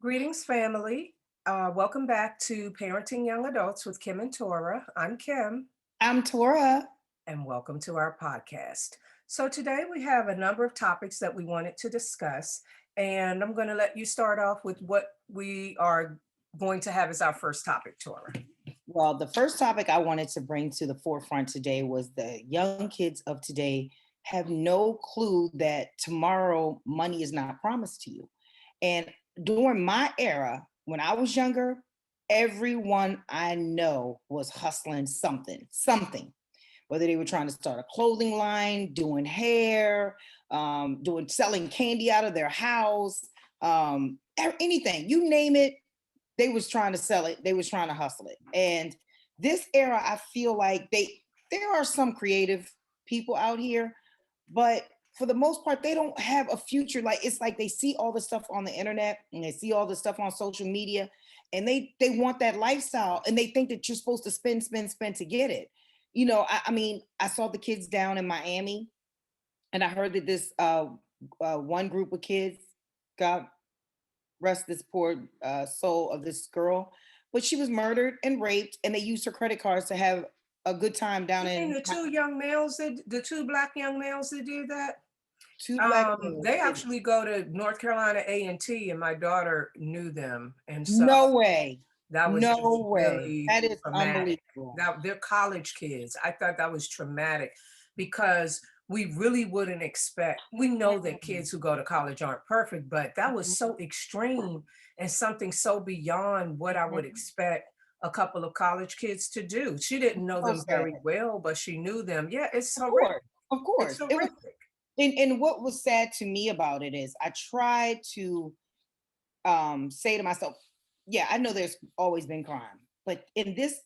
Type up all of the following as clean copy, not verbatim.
Greetings, family. Welcome back to Parenting Young Adults with Kimm and Torra. I'm Kim, I'm Torra. and welcome to our podcast. So, today we have a number of topics that we wanted to discuss, and I'm going to let you start off with what we are going to have as our first topic, Torra. Well, the first topic I wanted to bring to the forefront today was the young kids of today have no clue that tomorrow money is not promised to you. And during my era, when I was younger, everyone I know was hustling something, whether they were trying to start a clothing line, doing hair, doing selling candy out of their house, anything, you name it, they was trying to sell it, they was trying to hustle it. And this era, I feel like there are some creative people out here, but for the most part they don't have a future. Like, it's like they see all the stuff on the internet and they see all the stuff on social media, and they want that lifestyle, and they think that you're supposed to spend to get it. I mean, I saw the kids down in Miami, and I heard that this one group of kids, got rest this poor soul of this girl, but she was murdered and raped, and they used her credit cards to have a good time down You mean in the two black young males that did that? two black males. They actually go to North Carolina A&T, and my daughter knew them, and so No way. that was No just way. really That is traumatic. unbelievable. That they're college kids. I thought that was traumatic because we really wouldn't expect. We know that Mm, kids who go to college aren't perfect, but that was mhm, so extreme and something so beyond what I would mhm. expect a couple of college kids to do. She didn't know So them sad. very well, but she knew them. Yeah, it's Of horrific. course. Of It's course. It was, horrific. and what was sad to me about it is I tried to say to myself, yeah, I know there's always been crime, but in this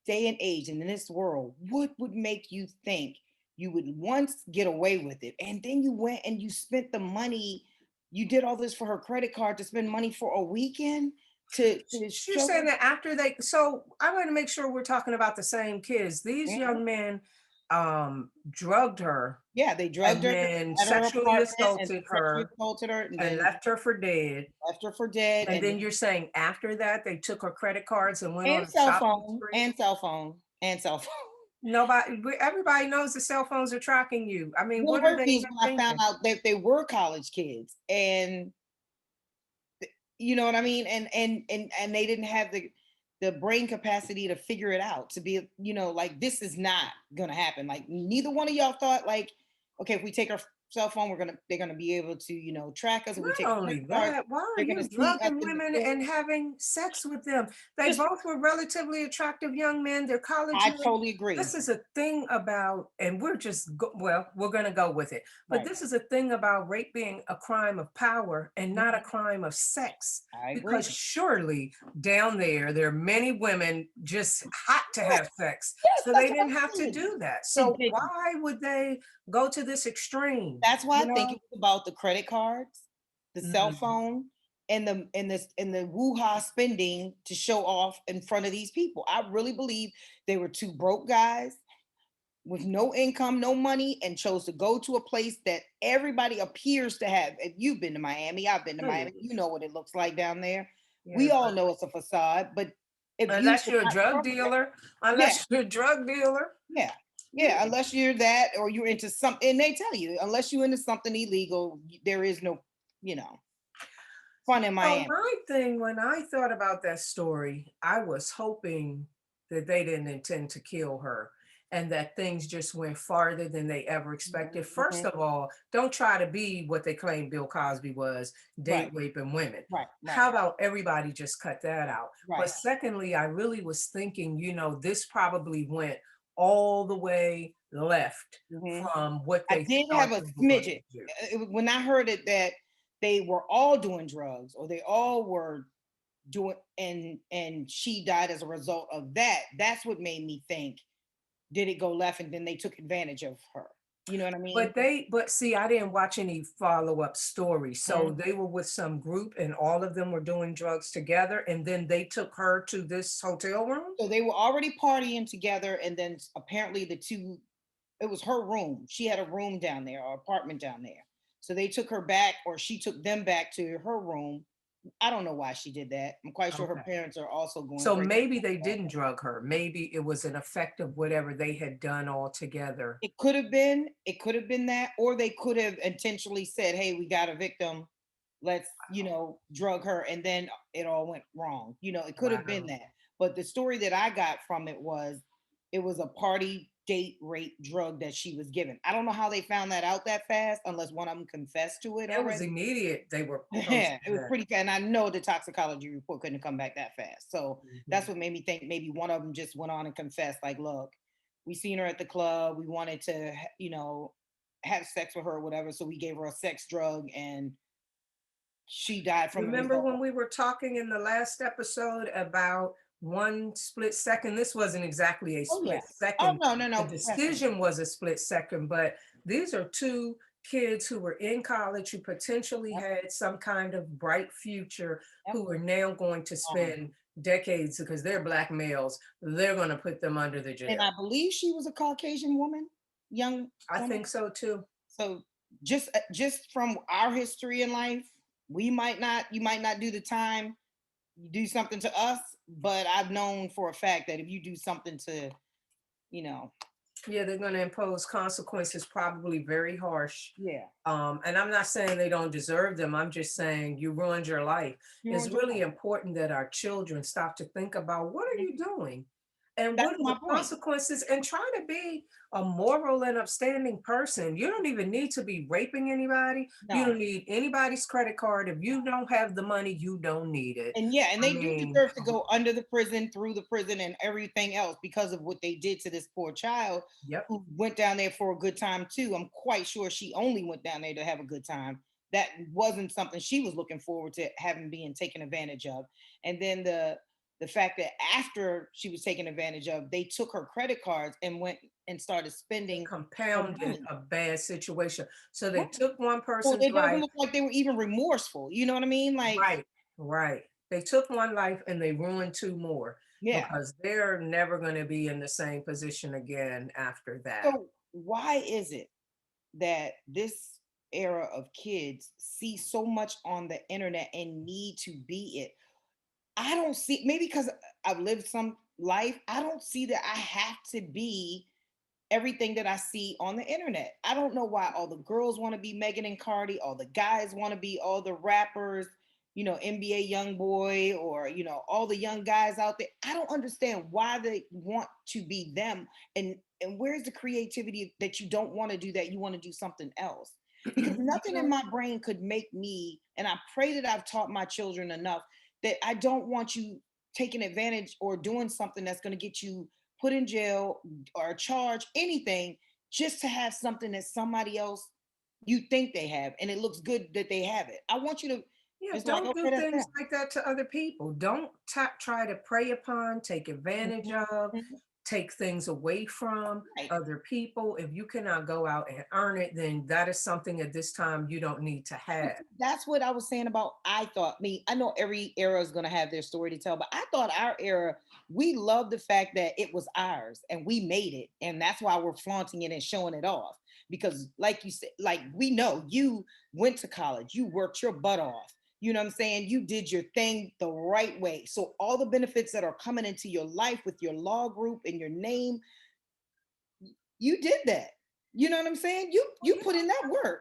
day and age and in this world, what would make you think you would once get away with it, and then you went and you spent the money? You did all this for her credit card to spend money for a weekend to You're saying show. that after they, so I want to make sure we're talking about the same kids. These Mhm. young men drugged her Yeah, they drugged and her then at her sexually apartment and assaulted sexually her assaulted her, and and then left her for dead. left her for dead, And and then you're saying after that they took her credit cards and went on and a cell shopping phone spree? and cell phone and cell phone. Everybody knows the cell phones are tracking you. I mean, What what are hurt they me is even when I found thinking? out that they were college kids, and you know what I mean, and they didn't have the brain capacity to figure it out, to be, like, this is not gonna happen. Like, neither one of y'all thought, like, okay, if we take our cell phone, they're gonna be able to, track us. If we take Not our credit only cards, that, why are they're gonna you see us drugging in the women and store. having sex with them? They Just, both were relatively attractive young men. They're college I men. totally agree. This is a thing about, and well, we're going to go with it. But Right. this is a thing about rape being a crime of power and not a Mhm. crime of sex. I Because agree. surely down there are many women just hot to Yes, have sex. yes, So they that's what didn't I'm have to saying. do that. They So didn't. why would they go to this extreme? That's why I You think know? it was about the credit cards, the cell Mhm. phone, and the woo-ha spending to show off in front of these people. I really believe they were two broke guys with no income, no money, and chose to go to a place that everybody appears to have. If you've been to Miami, I've been to Miami, you know what it looks like down there. Yeah, We all but know it's a facade, but if you unless were you're a not drug from there, dealer, yeah, unless you're a drug dealer, yeah. yeah. Yeah, unless you're that or you're into something, and they tell you, unless you're into something illegal, there is no, you know, fun in So Miami. my thing when I thought about that story, I was hoping that they didn't intend to kill her and that things just went farther than they ever expected. First Mhm. of all, don't try to be what they claim Bill Cosby was, date Right, raping women. right, right, How about everybody just cut that out? But right. secondly, I really was thinking, this probably went all the way left Mhm. from what I they did thought have a they were going smidget. to do. When I heard it that they were all doing drugs, or they all were doing, and she died as a result of that. That's what made me think, did it go left and then they took advantage of her? You know what I mean? But see, I didn't watch any follow-up stories. So Mhm. they were with some group and all of them were doing drugs together, and then they took her to this hotel room? So they were already partying together, and then apparently the two, it was her room. She had a room down there, or apartment down there. So they took her back, or she took them back to her room, I don't know why she did that. I'm quite sure her Okay. parents are also going So crazy maybe about they that. didn't drug her. Maybe it was an effect of whatever they had done all together. It could have been. It could have been that, or they could have intentionally said, "Hey, we got a victim. Let's, drug her," and then it all went wrong. It could have been Wow. that. But the story that I got from it was a party date rape drug that she was given. I don't know how they found that out that fast, unless one of them confessed to it It was already. immediate. They were Yeah, posting it was that. pretty fast. And I know the toxicology report couldn't come back that fast. So that's Mhm. what made me think maybe one of them just went on and confessed, like, look, we seen her at the club. We wanted to, have sex with her or whatever. So we gave her a sex drug and she died from the Remember result. when we were talking in the last episode about one split second? This wasn't exactly a Oh, yeah. split Oh, second. no, no, The no. decision was a split second, but these are two kids who were in college who potentially Yep, had some kind of bright future yep. who are now going to spend decades because they're black males. They're going to put them under the And jail. I believe she was a Caucasian woman, young I woman. think so too. So just from our history in life, you might not do the time, you do something to us, but I've known for a fact that if you do something to, you know, Yeah, they're going to impose consequences, probably very harsh. yeah, And I'm not saying they don't deserve them. I'm just saying you ruined your life. you It's ruined your really life. important that our children stop to think about what are you doing? And what That's are my the point. consequences? And try to be a moral and upstanding person. You don't even need to be raping anybody. You No. don't need anybody's credit card. If you don't have the money, you don't need it. And yeah, and I they do mean, deserve to go under the prison, through the prison, and everything else because of what they did to this poor child yep. who went down there for a good time too. I'm quite sure she only went down there to have a good time. That wasn't something she was looking forward to having being taken advantage of. And then the fact that after she was taken advantage of, they took her credit cards and went and started spending her Compounded money. a bad situation. So they Right. took one Well, person's it doesn't life. look like they were even remorseful. You know what I mean? Like, Right, right. They took one life and they ruined two more yeah. because they're never going to be in the same position again after that. So why is it that this era of kids see so much on the internet and need to be it? I don't see, maybe because I've lived some life, I don't see that I have to be everything that I see on the internet. I don't know why all the girls want to be Megan and Cardi, all the guys want to be all the rappers, NBA young boy, or all the young guys out there. I don't understand why they want to be them. And where's the creativity that you don't want to do that, you want to do something else? Because You nothing in know, my brain could make me, and I pray that I've taught my children enough that I don't want you taking advantage or doing something that's going to get you put in jail or charge anything just to have something that somebody else you think they have and it looks good that they have it. I want you to yeah, just like, don't okay, do that's things that. like that to other people. Don't try to prey upon, take advantage of, Mhm. take things away from Right. other people. If you cannot go out and earn it, then that is something at this time you don't need to But have. see, that's what I was saying about, I thought, I know every era is going to have their story to tell, but I thought our era, we loved the fact that it was ours and we made it. And that's why we're flaunting it and showing it off. Because like you said, like we know you went to college, you worked your butt off. You know what I'm saying? You did your thing the right way. So all the benefits that are coming into your life with your law group and your name, you did that. You know what I'm saying? You put in that work.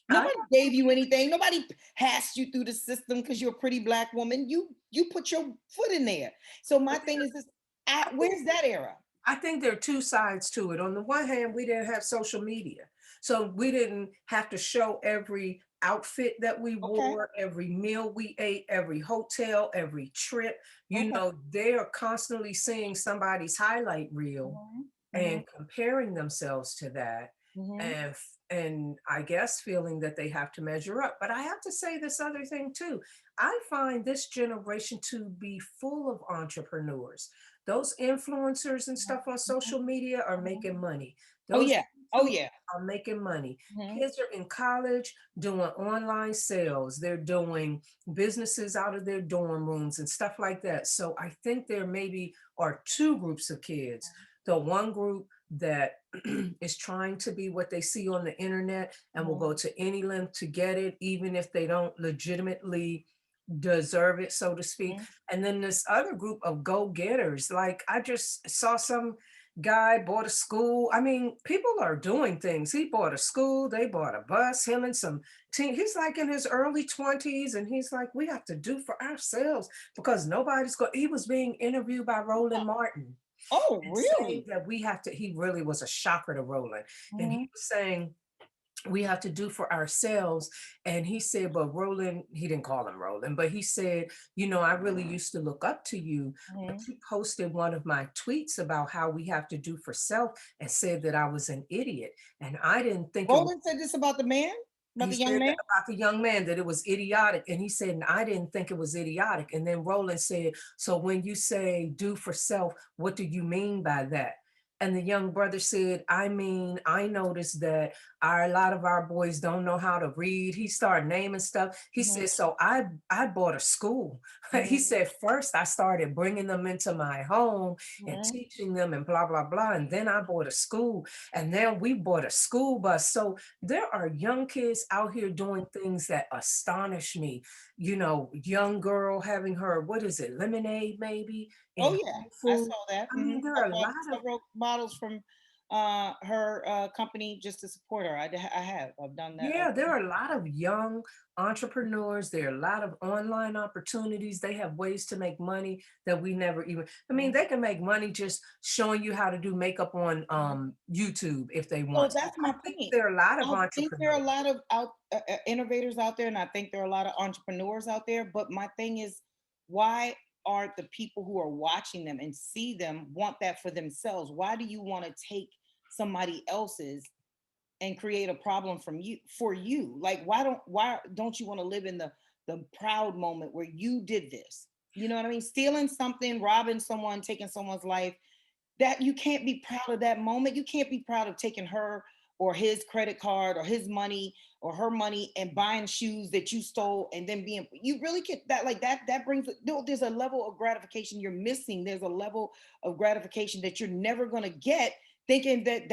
I Nobody gave you anything. Nobody passed you through the system because you're a pretty black woman. You put your foot in there. So my thing is this: I think where's that era? I think there are two sides to it. On the one hand, we didn't have social media. So we didn't have to show every outfit that we Okay, wore, every meal we ate, every hotel, every trip. okay. They are constantly seeing somebody's highlight reel Mhm, and mhm, comparing themselves to that. mhm, And I guess feeling that they have to measure up. But I have to say this other thing too. I find this generation to be full of entrepreneurs. Those influencers and stuff on mhm, social media are mhm. making money. Oh Those yeah, oh YouTubers yeah. are making money. Mhm. Kids are in college doing online sales. They're doing businesses out of their dorm rooms and stuff like that. So I think there maybe are two groups of kids. The one group that is trying to be what they see on the internet and will Mhm. go to any length to get it, even if they don't legitimately deserve it, so to speak. Mhm. And then this other group of go-getters, like I just saw some guy bought a school. I mean, people are doing things. He bought a school, they bought a bus, him and some team. He's like in his early 20s, and he's like, we have to do for ourselves because nobody's going. He was being interviewed by Roland Martin Oh, and saying really? that we have to, he really was a shocker to Roland. And he Mhm. was saying we have to do for ourselves. And he said, but Roland, he didn't call him Roland, but he said, I really used to look up to you, but Mhm. you posted one of my tweets about how we have to do for self and said that I was an idiot. And I didn't think it was, Roland said this about the man, about he the young said that man. about the young man, that it was idiotic. And he said, and I didn't think it was idiotic. And then Roland said, so when you say do for self, what do you mean by that? And the young brother said, I mean, I noticed that a lot of our boys don't know how to read. He started naming stuff. He Mhm. said, so I bought a school. He Mhm. said, first I started bringing them into my home and Mhm. teaching them and blah, blah, blah. And then I bought a school, and then we bought a school bus. So there are young kids out here doing things that astonish me. Young girl having her, what is it, lemonade maybe Oh in yeah, Whole I Foods. saw that. I mean, there I are a bought lot of, several bottles from her company just to support her. I have. I've done that. yeah, there are a lot of young entrepreneurs. There are a lot of online opportunities. They have ways to make money that we never even, I mean, Mhm. they can make money just showing you how to do makeup on YouTube if they So want. So that's I my think point. there are a lot of I think there are entrepreneurs. a lot of innovators out there, and I think there are a lot of entrepreneurs out there. But my thing is, why aren't the people who are watching them and see them want that for themselves? Why do you want to take somebody else's and create a problem from you for you? Like, why don't you want to live in the proud moment where you did this? You know what I mean? Stealing something, robbing someone, taking someone's life, that you can't be proud of that moment. You can't be proud of taking her or his credit card or his money or her money and buying shoes that you stole and then being, you really can, that like that brings no, there's a level of gratification you're missing. There's a level of gratification that you're never going to get thinking that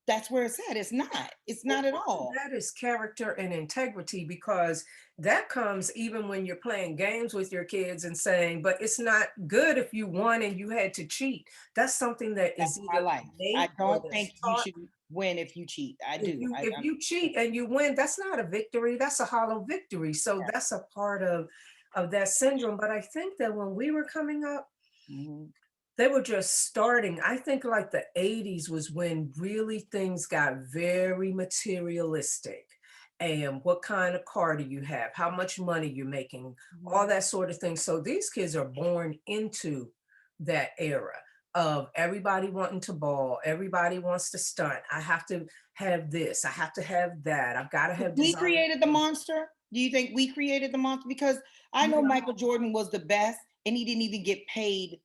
that's where it's at. It's Well, not at part of all. that is character and integrity, because that comes even when you're playing games with your kids and saying, but it's not good if you won and you had to cheat. That's something that That's is my either life. I innate or don't that's think you taught. should win if you cheat. I If do. you I, if I'm you cheat and you win, that's not a victory, that's a hollow victory. So that's a part of that syndrome. But I think that when we were coming up, Mhm. they were just starting. I think like the 80s was when really things got very materialistic. And what kind of car do you have? How much money you're making? All Mhm. that sort of thing. So these kids are born into that era of everybody wanting to ball, everybody wants to stunt. I have to have this, I have to have that, I've got to have We designer created the clothes. monster? Do you think we created the monster? Because I know Michael Jordan was the best and he didn't even get paid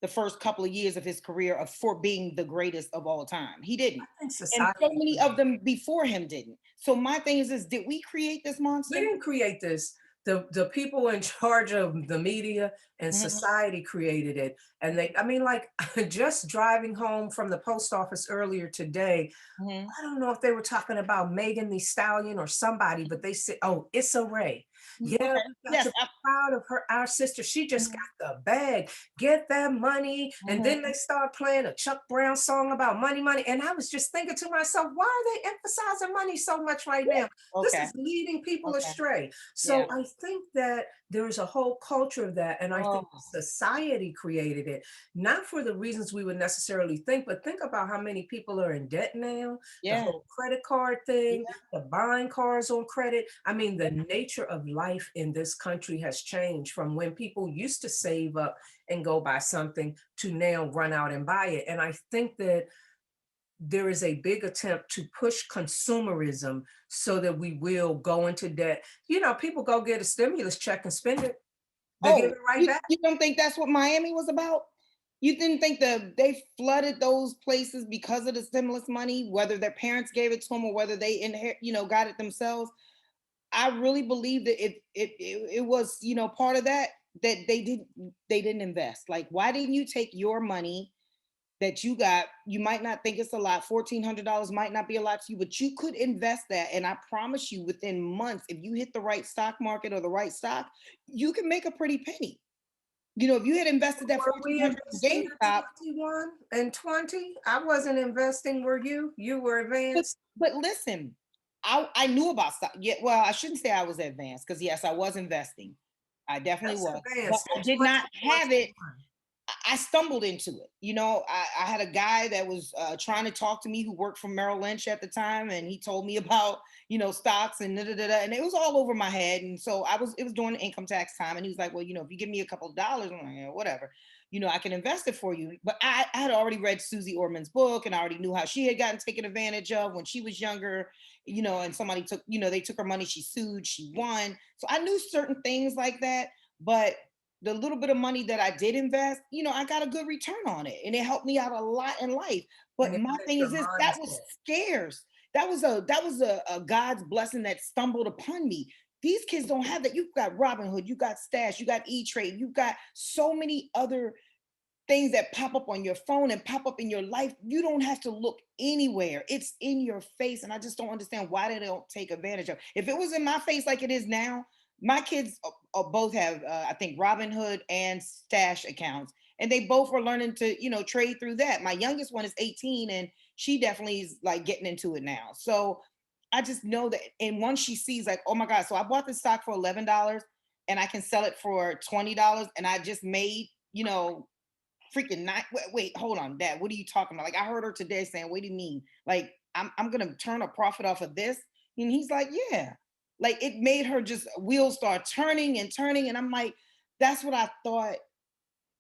the first couple of years of his career for being the greatest of all time. He I didn't. think And so society many of created. them before him didn't. So my thing is did we create this We monster? didn't create this. The people in charge of the media and Mhm, society created it. And they, I mean, like just driving home from the post office earlier today, mhm, I don't know if they were talking about Megan the Stallion or somebody, but they said, "Oh, Issa Rae. mhm. Yeah, Okay. we got Yes. to be proud of her, our sister. She just Mhm, got the bag. Get that money." And then mhm. they start playing a Chuck Brown song about money, money. And I was just thinking to myself, why are they emphasizing money so much right now? This Okay. is leading people Okay. astray. Yeah. So I think that there's a whole culture of that. And I think Oh, society created it, not for the reasons we would necessarily think, but think about how many people are in debt now, the yeah. whole credit card thing, the buying cars on credit. I mean, the nature of life in this country has changed from when people used to save up and go buy something to now run out and buy it. And I think that there is a big attempt to push consumerism so that we will go into debt. People go get a stimulus check and spend it. They give Oh, it right back. you don't think that's what Miami was about? You didn't think they flooded those places because of the stimulus money, whether their parents gave it to them or whether they got it themselves? I really believe that it was, part of that they didn't invest. Like, why didn't you take your money that you got. You might not think it's a lot. $1,400 might not be a lot to you, but you could invest that. And I promise you, within months, if you hit the right stock market or the right stock, you can make a pretty penny. If you had invested that Were we 1,400 in investing at GameStop, 21 and 20? I wasn't investing, were you? You were but advanced? but listen, I knew about stock. Yeah, well, I shouldn't say I was advanced because yes, I was investing. I definitely That's was, but advanced I at did 20 not or have it. 21. I stumbled into it. I had a guy that was trying to talk to me who worked for Merrill Lynch at the time, and he told me about stocks and da, da, da, da, and it was all over my head. And so it was during the income tax time, and he was like, "Well, if you give me a couple of dollars, I'm like, yeah, whatever, I can invest it for you." But I had already read Susie Orman's book, and I already knew how she had gotten taken advantage of when she was younger. And somebody took, they took her money, she sued, she won. So I knew certain things like that, but the little bit of money that I did invest, I got a good return on it, and it helped me out a lot in life. And But it my flipped thing your is this: that was mindset. scarce. That was a God's blessing that stumbled upon me. These kids don't have that. You've got Robinhood, you got Stash, you got E Trade, you got so many other things that pop up on your phone and pop up in your life. You don't have to look anywhere. It's in your face. And I just don't understand why they don't take advantage of. If it was in my face like it is now, my kids both have, I think, Robinhood and Stash accounts. And they both are learning to, trade through that. My youngest one is 18 and she definitely is like getting into it now. So I just know that. And once she sees like, oh my God, so I bought this stock for $11 and I can sell it for $20 and I just made, freaking not wait, hold on, Dad, what are you talking about? Like, I heard her today saying, what do you mean? Like, I'm gonna turn a profit off of this. And he's like, yeah. Like, it made her just wheels start turning and turning. And I'm like, that's what I thought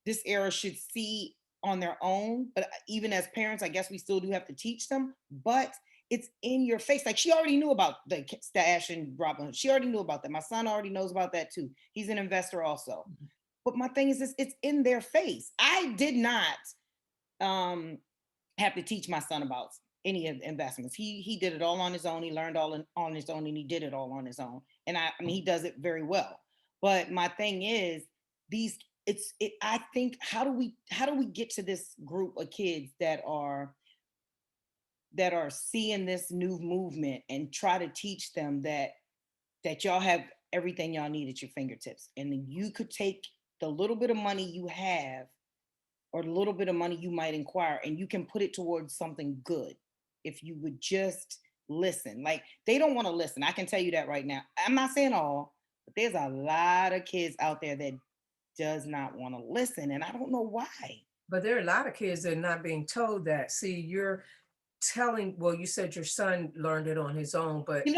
this era should see on their own. But even as parents, I guess we still do have to teach them. But it's in your face. Like, she already knew about the Stash and Robinhood. She already knew about that. My son already knows about that too. He's an investor also. But my thing is this: it's in their face. I did not um have to teach my son about any of the investments. He did it all on his own. He learned on his own, and he did it all on his own. And I mean, he does it very well. But my thing is, these it's it I think, how do we get to this group of kids that are seeing this new movement and try to teach them that y'all have everything y'all need at your fingertips, and then you could take the little bit of money you have or the little bit of money you might inquire, and you can put it towards something good if you would just listen. Like, they don't want to listen. I can tell you that right now. I'm not saying all, but there's a lot of kids out there that does not want to listen, and I don't know why. But there are a lot of kids that are not being told that. See, you're telling, well, you said your son learned it on his own, but Being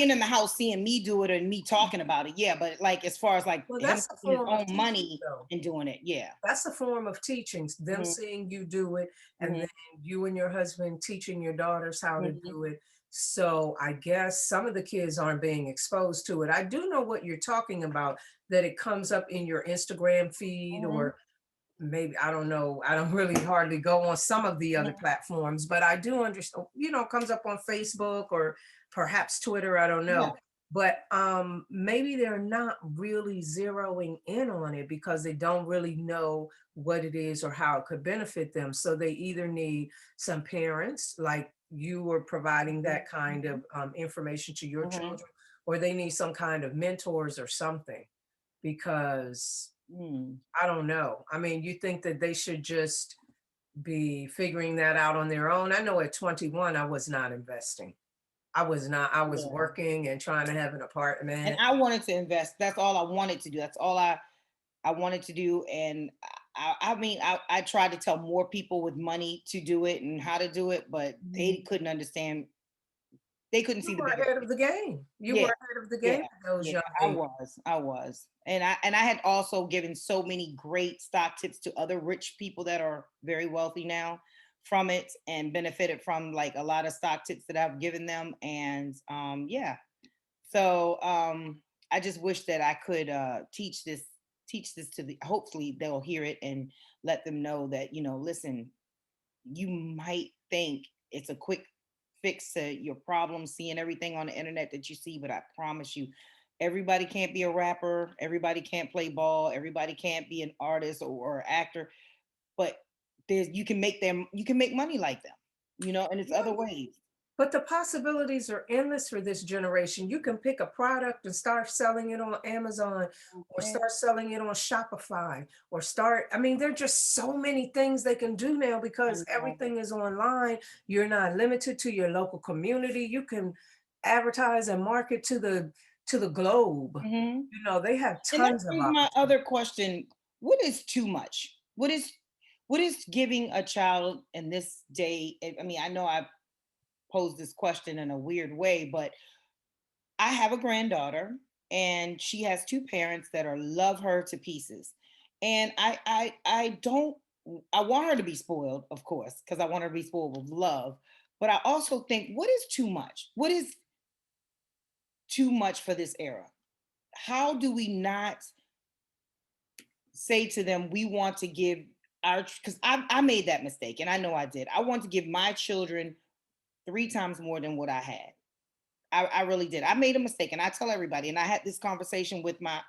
in the house, seeing me do it and me talking about it, yeah. But like, as far as like well, him that's a taking his form of own teaching, money though. and doing it, yeah. That's a form of teaching, them Mhm, seeing you do it, and mhm, then you and your husband teaching your daughters how to mhm, do it. So I guess some of the kids aren't being exposed to it. I do know what you're talking about, that it comes up in your Instagram feed, mhm, or maybe, I don't know, I don't really hardly go on some of the other mhm. platforms, but I do understand, comes up on Facebook or perhaps Twitter, I don't Yeah. know. But maybe they're not really zeroing in on it because they don't really know what it is or how it could benefit them. So they either need some parents, like you were providing Mhm, that kind mhm, of information to your mhm, children, or they need some kind of mentors or something, because mm. I don't know. I mean, you think that they should just be figuring that out on their own? I know at 21, I was not investing. I was not. I was Yeah. working and trying to have an And apartment. I wanted to invest. That's all I wanted to do. That's all I wanted to do. And I mean, I tried to tell more people with money to do it and how to do it, but Mhm. they couldn't understand. They couldn't You see the were bigger ahead of picture. the game. You Yeah, were ahead of the yeah, game at those yeah. young I ages. was, I was, and I had also given so many great stock tips to other rich people that are very wealthy now from it, and benefited from like a lot of stock tips that I've given them. And yeah, so I just wish that I could teach this to the, hopefully they'll hear it and let them know that, listen, you might think it's a quick fix to your problem, seeing everything on the internet that you see, but I promise you, everybody can't be a rapper, everybody can't play ball, everybody can't be an artist or actor, but there's you can make money like them, and it's Yeah, other ways. but the possibilities are endless for this generation. You can pick a product and start selling it on Amazon or Okay. start selling it on Shopify or start, I mean, there are just so many things they can do now I because know. everything is online. You're not limited to your local community. You can advertise and market to the globe. Mhm. You know, they have And that tons of brings my opportunities. other question. What is too much? What is giving a child in this day? I mean, I know I posed this question in a weird way, but I have a granddaughter and she has two parents that are love her to pieces. And I don't I want her to be spoiled, of course, because I want her to be spoiled with love. But I also think, what is too much? What is too much for this era? How do we not say to them, we want to give because I made that mistake and I know I did. I want to give my children three times more than what I had. I really did. I made a mistake, and I tell everybody. And I had this conversation with my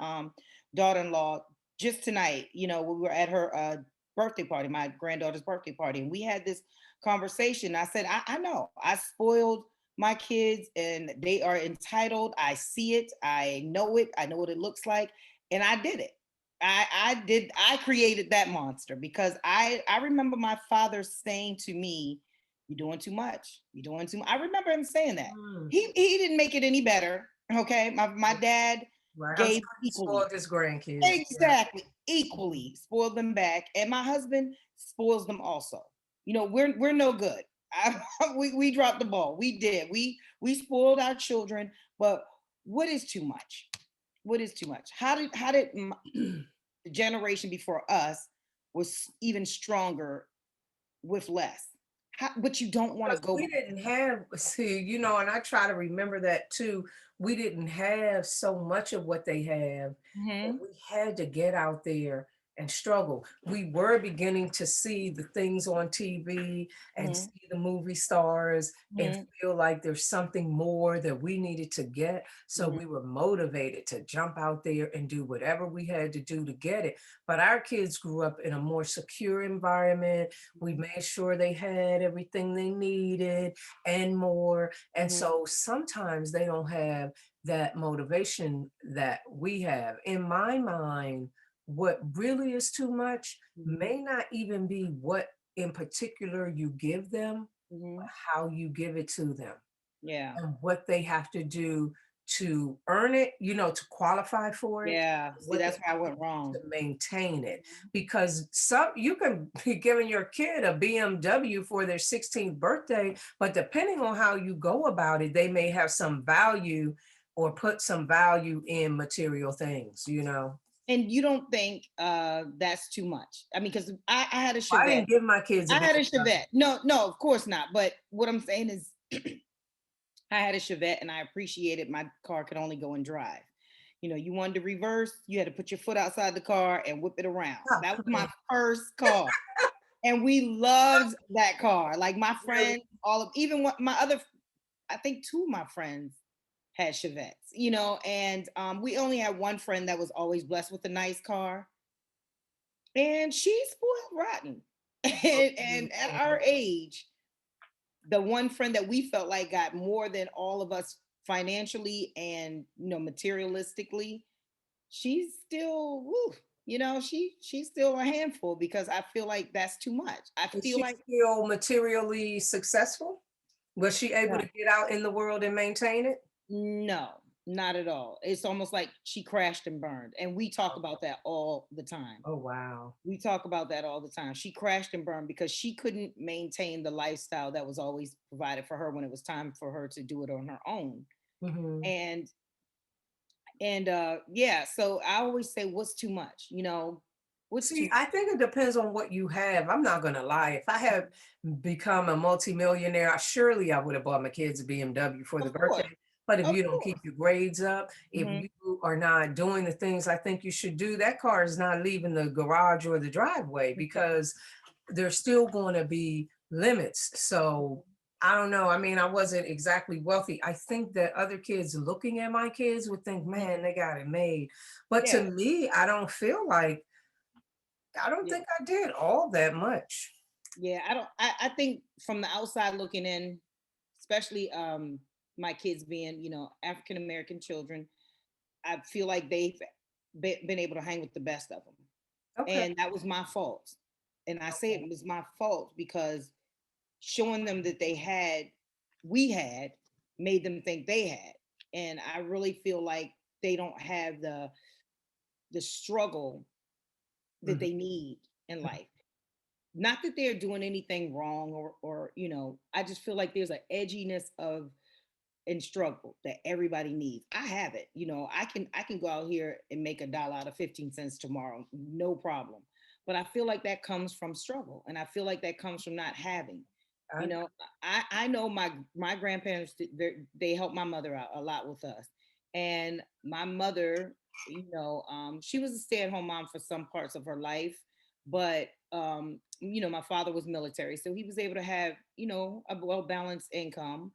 daughter-in-law just tonight. We were at her birthday party, my granddaughter's birthday party, and we had this conversation. I said, I know I spoiled my kids, and they are entitled. I see it. I know it. I know what it looks like, and I did it. I did. I created that monster because I remember my father saying to me, "You're doing too much. You're doing too much." I remember him saying that. Mm, He didn't make it any better. Okay. My dad right. I'm gave sure he equally. spoiled his grandkids. Yeah. Exactly. Equally spoiled them back. And my husband spoils them also. We're no good. We dropped the ball. We did. We spoiled our children, but what is too much? What is too much? How did the generation before us was even stronger with less? But you don't want to Because go we back. didn't have, see, and I try to remember that too. We didn't have so much of what they have, but Mhm, we had to get out there and struggle. We were beginning to see the things on TV and mhm, see the movie stars and mhm, feel like there's something more that we needed to get. So mhm, we were motivated to jump out there and do whatever we had to do to get it. But our kids grew up in a more secure environment. We mhm, made sure they had everything they needed and more. And mhm, so sometimes they don't have that motivation that we have. In my mind, what really is too much mhm, may not even be what in particular you give them, but mhm. how you give it to them Yeah, and what they have to do to earn it, to qualify for it, yeah. See, what they that's where I have to went do wrong. to maintain it. Mhm. Because some you can be giving your kid a BMW for their 16th birthday, but depending on how you go about it, they may have some value or put some value in material things. And you don't think that's too much? I mean, because I had a I Chevette. didn't give my kids a I had a BMW. Chevette. No, no, of course not. But what I'm saying is, I had a Chevette, and I appreciated my car could only go and drive. You wanted to reverse, you had to put your foot outside the car and whip it around. Stop That was my playing. first car. And we loved that car. Like my Really? friends, even what my other, I think two of my friends had Chevettes, and we only had one friend that was always blessed with a nice car, and she spoiled rotten. And at our age, the one friend that we felt like got more than all of us financially and materialistically, she's still, woo, she's still a handful because I feel like that's too much. I Is feel she like still materially successful? Was she able no, to get out in the world and maintain it? no, not at all. It's almost like she crashed and burned, and we talk about that all the time. Oh, wow. We talk about that all the time. She crashed and burned because she couldn't maintain the lifestyle that was always provided for her when it was time for her to do it on her own. Mhm. And yeah, so I always say, what's too much? What's too See, I think it depends on what you have. I'm not gonna lie. If I had become a multimillionaire, surely I would have bought my kids a BMW for the Of course, birthday. But if of you don't keep course. your grades up, if Hmm. you are not doing the things I think you should do, that car is not leaving the garage or the driveway because there's still going to be limits. So I don't know. I mean, I wasn't exactly wealthy. I think that other kids looking at my kids would think, man, they got it made. But to Yeah, me, I don't feel like I don't yeah. think I did all that much. Yeah, I think from the outside looking in, especially my kids being, African American children, I feel like they've been able to hang with the best of them. Okay. And that was my fault. And I say Okay. it was my fault because showing them that we had, made them think they had. And I really feel like they don't have the struggle that Mhm. they need in life. Not that they're doing anything wrong, or I just feel like there's an edginess of and struggle that everybody needs. I have it. I can go out here and make $1 out of 15 cents tomorrow, no problem. But I feel like that comes from struggle, and I feel like that comes from not having. You I, know, I know my grandparents, they helped my mother out a lot with us, and my mother, she was a stay-at-home mom for some parts of her life, but my father was military, so he was able to have a well-balanced income.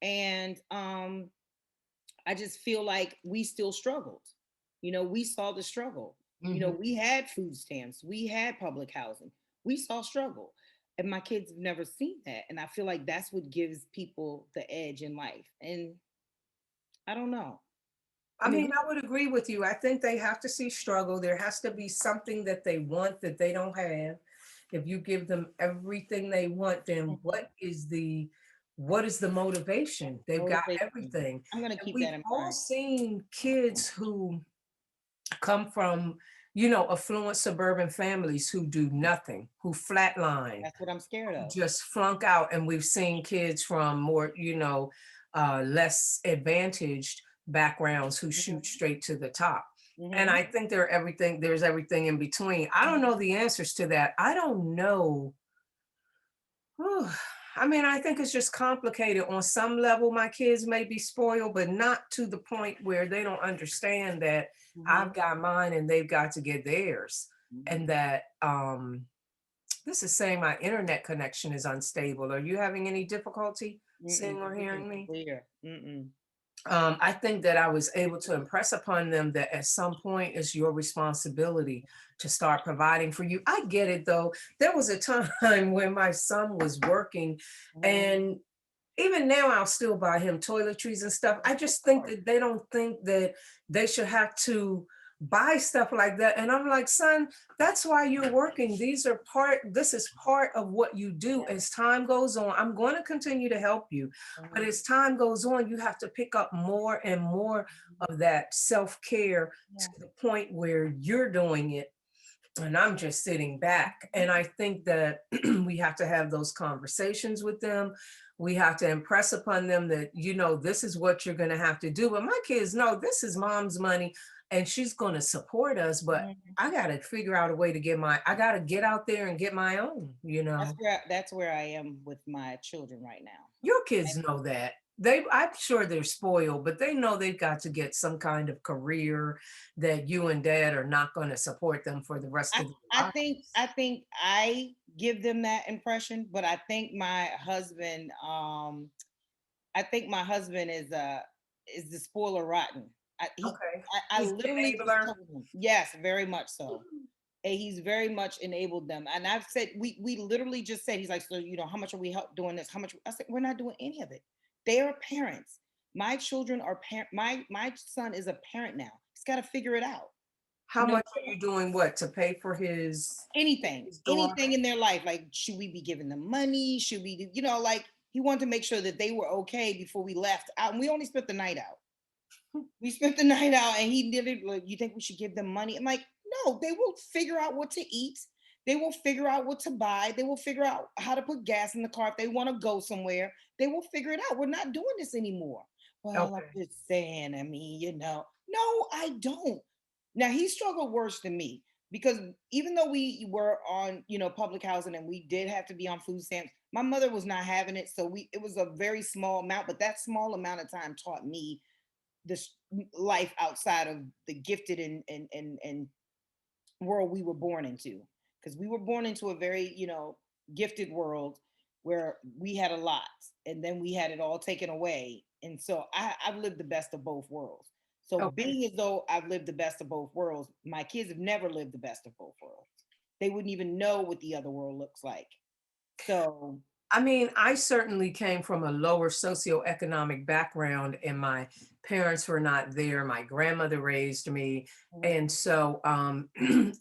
And I just feel like we still struggled. We saw the struggle. mhm. We had food stamps, we had public housing, we saw struggle. And my kids have never seen that. And I feel like that's what gives people the edge in life. And I don't know. I I mean, mean, I would agree with you. I think they have to see struggle. There has to be something that they want that they don't have. If you give them everything they want, then what is the motivation? They've got motivation. everything. I'm gonna And keep we've that in all mind. seen kids who come from, affluent suburban families who do nothing, who flatline, That's what I'm scared of. just flunk out. And we've seen kids from more, less advantaged backgrounds who shoot Hmm. straight to the top. And Hmm. I think there's everything in between. I don't know the answers to that. I don't know. Whew. I mean, I think it's just complicated. On some level, my kids may be spoiled, but not to the point where they don't understand that Hmm. I've got mine and they've got to get theirs. And Hmm. that this is saying my internet connection is unstable. Are you having any difficulty seeing Mm-mm. or You can hearing me? clear. Mm-mm. I think that I was able to impress upon them that at some point it's your responsibility to start providing for you. I get it though. There was a time when my son was working, Mhm. and even now I'll still buy him toiletries and stuff. I Of just think course. that they don't think that they should have to buy stuff like that. And I'm like, son, that's why you're working. This is part of what you do. As time goes on, I'm going to continue to help you. But Mhm. as time goes on, you have to pick up more and more of that self-care to Yeah. the point where you're doing it and I'm just sitting back. And I think that we have to have those conversations with them. We have to impress upon them that, this is what you're going to have to do. But my kids know this is mom's money and she's going to support us. But Mhm. I got to figure out a way to I got to get out there and get my own. That's where I am with my children right now. Your kids know that. I'm sure they're spoiled, but they know they've got to get some kind of career that you and dad are not going to support them for the rest I of their I lives. think I think I give them that impression, but I think my husband is the spoiler rotten. Okay. I He's the literally just enabler. told him, yes, very much so. And he's very much enabled them. And I've said, we literally just said, he's like, so how much are we help doing this? How much? I said, we're not doing any of it. They are parents. My children are parent. My son is a parent now. He's got to figure it out. How You know, much are you doing what to pay for his dorm? anything in their life. Like, should we be giving them money? Should we do, like, he wanted to make sure that they were okay before we left out. And we only spent the night out. We spent the night out, and he did it. Like, you think we should give them money? I'm like, no, they will figure out what to eat. They will figure out what to buy. They will figure out how to put gas in the car if they want to go somewhere. They will figure it out. We're not doing this anymore. Well, Okay. I'm just saying, I mean, no, I don't. Now, he struggled worse than me because even though we were on, public housing, and we did have to be on food stamps, my mother was not having it. So it was a very small amount, but that small amount of time taught me this life outside of the gifted and world we were born into, because we were born into a very gifted world where we had a lot, and then we had it all taken away. And so I've lived the best of both worlds. So Okay. being as though I've lived the best of both worlds, my kids have never lived the best of both worlds. They wouldn't even know what the other world looks like. So, I mean, I certainly came from a lower socioeconomic background, and my parents were not there. My grandmother raised me. mhm, And so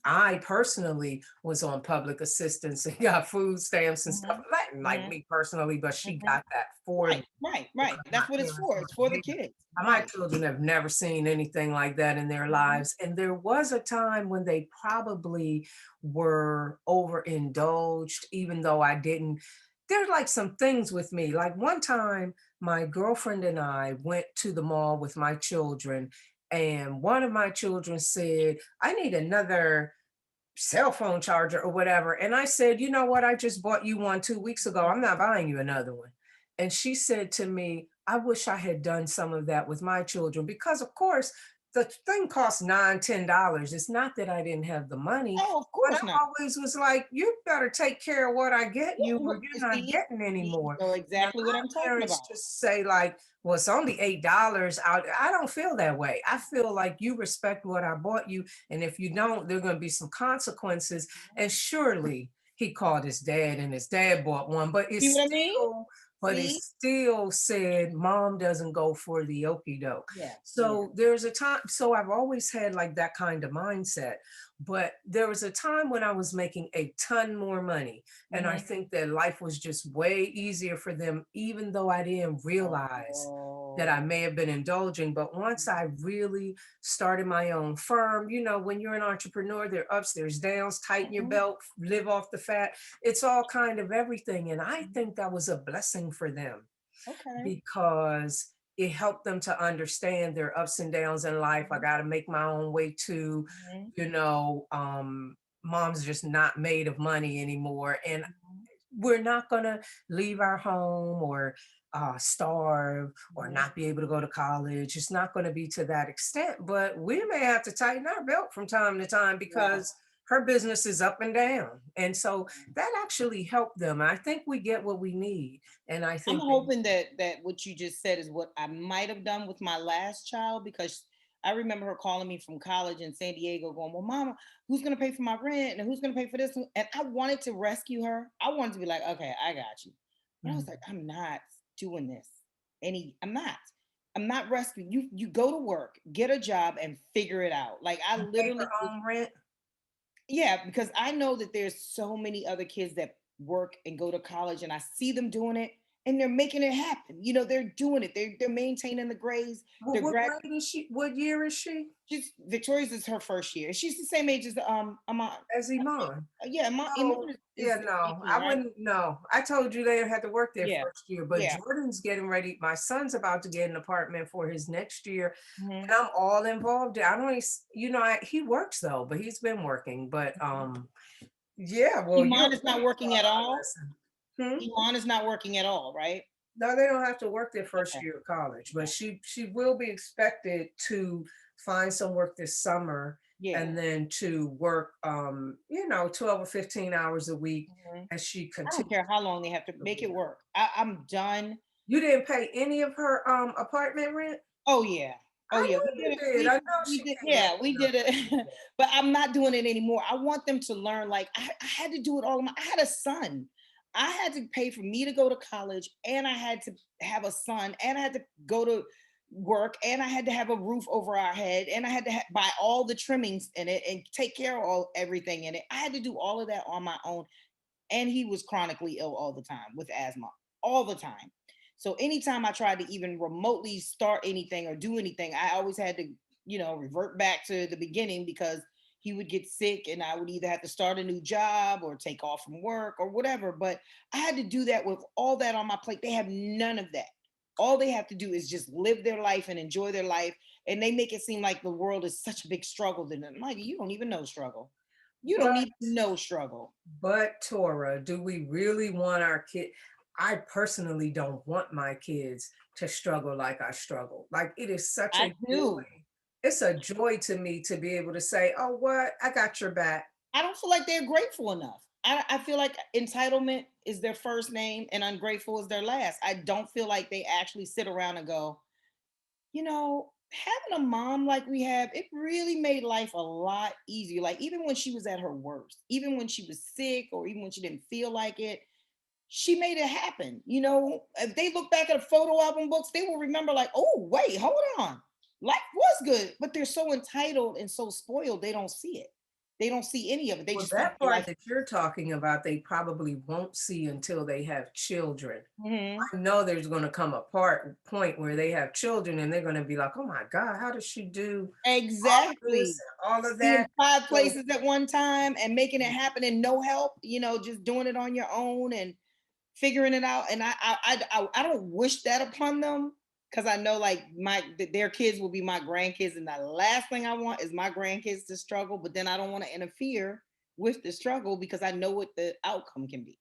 I personally was on public assistance and got food stamps and stuff. mhm, Like mhm, me personally, but she mhm. got that for Right, me right, right. because my That's what it's parents for. weren't It's for the there. kids. My Right. children have never seen anything like that in their Mhm, lives. And there was a time when they probably were overindulged, even though I didn't. There's like some things with me. Like one time, my girlfriend and I went to the mall with my children, and one of my children said, I need another cell phone charger or whatever. And I said, you know what? I just bought you one 2 weeks ago. I'm not buying you another one. And she said to me, I wish I had done some of that with my children because, of course, the thing costs $9, $10. It's not that I didn't have the money, oh, of but I course not. always was like, you better take care of what I get you or you're not See, getting any you more. know And a exactly what lot I'm of talking parents about. just say, like, well, it's only $8 out. I don't feel that way. I feel like you respect what I bought you, and if you don't, there are going to be some consequences. And surely he called his dad and his dad bought one, See what I mean? but it See? still said mom doesn't go for the okie doke. Yeah, yeah. So there's a time, so I've always had like that kind of mindset. But there was a time when I was making a ton more money. And I Mhm. think that life was just way easier for them, even though I didn't realize that I Oh. may have been indulging. But once I really started my own firm, when you're an entrepreneur, there are ups, there's downs, tighten your Mhm. belt, live off the fat. It's all kind of everything. And I think that was a blessing for them Okay. because it helped them to understand their ups and downs in life. I Mhm, got to make my own way too. mhm, You know, um, mom's just not made of money anymore. And mhm, we're not going to leave our home or starve or mhm. not be able to go to college. It's not going to be to that extent, but we may have to tighten our belt from time to time Yeah. because her business is up and down. And so that actually helped them. I think we get what we need. And I I'm think they, hoping that what you just said is what I might have done with my last child because I remember her calling me from college in San Diego, going, "Well, Mama, who's going to pay for my rent and who's going to pay for this?" And I wanted to rescue her. I wanted to be like, "Okay, I got you," but I was like, Mhm. "I'm not doing this. I'm not. I'm not rescuing you. You go to work, get a job, and figure it out." Like I And pay her literally own rent. yeah, because I know that there's so many other kids that work and go to college and I see them doing it and they're making it happen. You know, they're doing it. They're maintaining the grades. Well, They're what grad grade is she? What year is she? she's Victoria's is her first year. She's the same age as Iman. As Iman. Yeah, No, Iman yeah, is no, 18, I right? wouldn't. No, I told you they had to work their Yeah, first year, but yeah. Jordan's getting ready. My son's about to get an apartment for his next year, Mhm. and I'm all involved. I don't, he works though, but he's been working. But yeah, well, you're Iman is not really working taught at our all. lesson. Hmm? Iman is not working at all, right? No, they don't have to work their first Okay. year of college, but Okay. she will be expected to find some work this summer Yeah. and then to work 12 or 15 hours a week Mhm. as she I don't continues care how long they have to her make career. it work. I'm done. You didn't pay any of her apartment rent? Oh yeah. Oh I yeah. know We did you it. did. I know We she did. came Yeah, acting we up did like she it. did. But I'm not doing it anymore. I want them to learn. Like I had to do it all. I had a son. I had to pay for me to go to college, and I had to have a son, and I had to go to work, and I had to have a roof over our head, and I had to buy all the trimmings in it and take care of everything in it. I had to do all of that on my own, and he was chronically ill all the time with asthma, all the time. So anytime I tried to even remotely start anything or do anything, I always had to, revert back to the beginning because he would get sick and I would either have to start a new job or take off from work or whatever. But I had to do that with all that on my plate. They have none of that. All they have to do is just live their life and enjoy their life. And they make it seem like the world is such a big struggle. Then I'm like, you don't even know struggle. You don't But even know struggle. Torah, do we really want our kid? I personally don't want my kids to struggle like I struggle. Like it is such I a joy. do. It's a joy to me to be able to say, "Oh, what? I got your back." I don't feel like they're grateful enough. I feel like entitlement is their first name and ungrateful is their last. I don't feel like they actually sit around and go, having a mom like we have, it really made life a lot easier. Like even when she was at her worst, even when she was sick or even when she didn't feel like it, she made it happen. You know, if they look back at the photo album books, they will remember like, oh, wait, hold on. Life was good, but they're so entitled and so spoiled, they don't see it. They don't see any of it. They Well, just think that their part life. that you're talking about, they probably won't see until they have children. Mhm. I know there's gonna come a point where they have children and they're gonna be like, "Oh my God, how does she do all of this Exactly. and all of Being that?" 5 So places at one time and making it happen and no help, just doing it on your own and figuring it out. And I don't wish that upon them because I know like their kids will be my grandkids, and the last thing I want is my grandkids to struggle. But then I don't want to interfere with the struggle because I know what the outcome can be.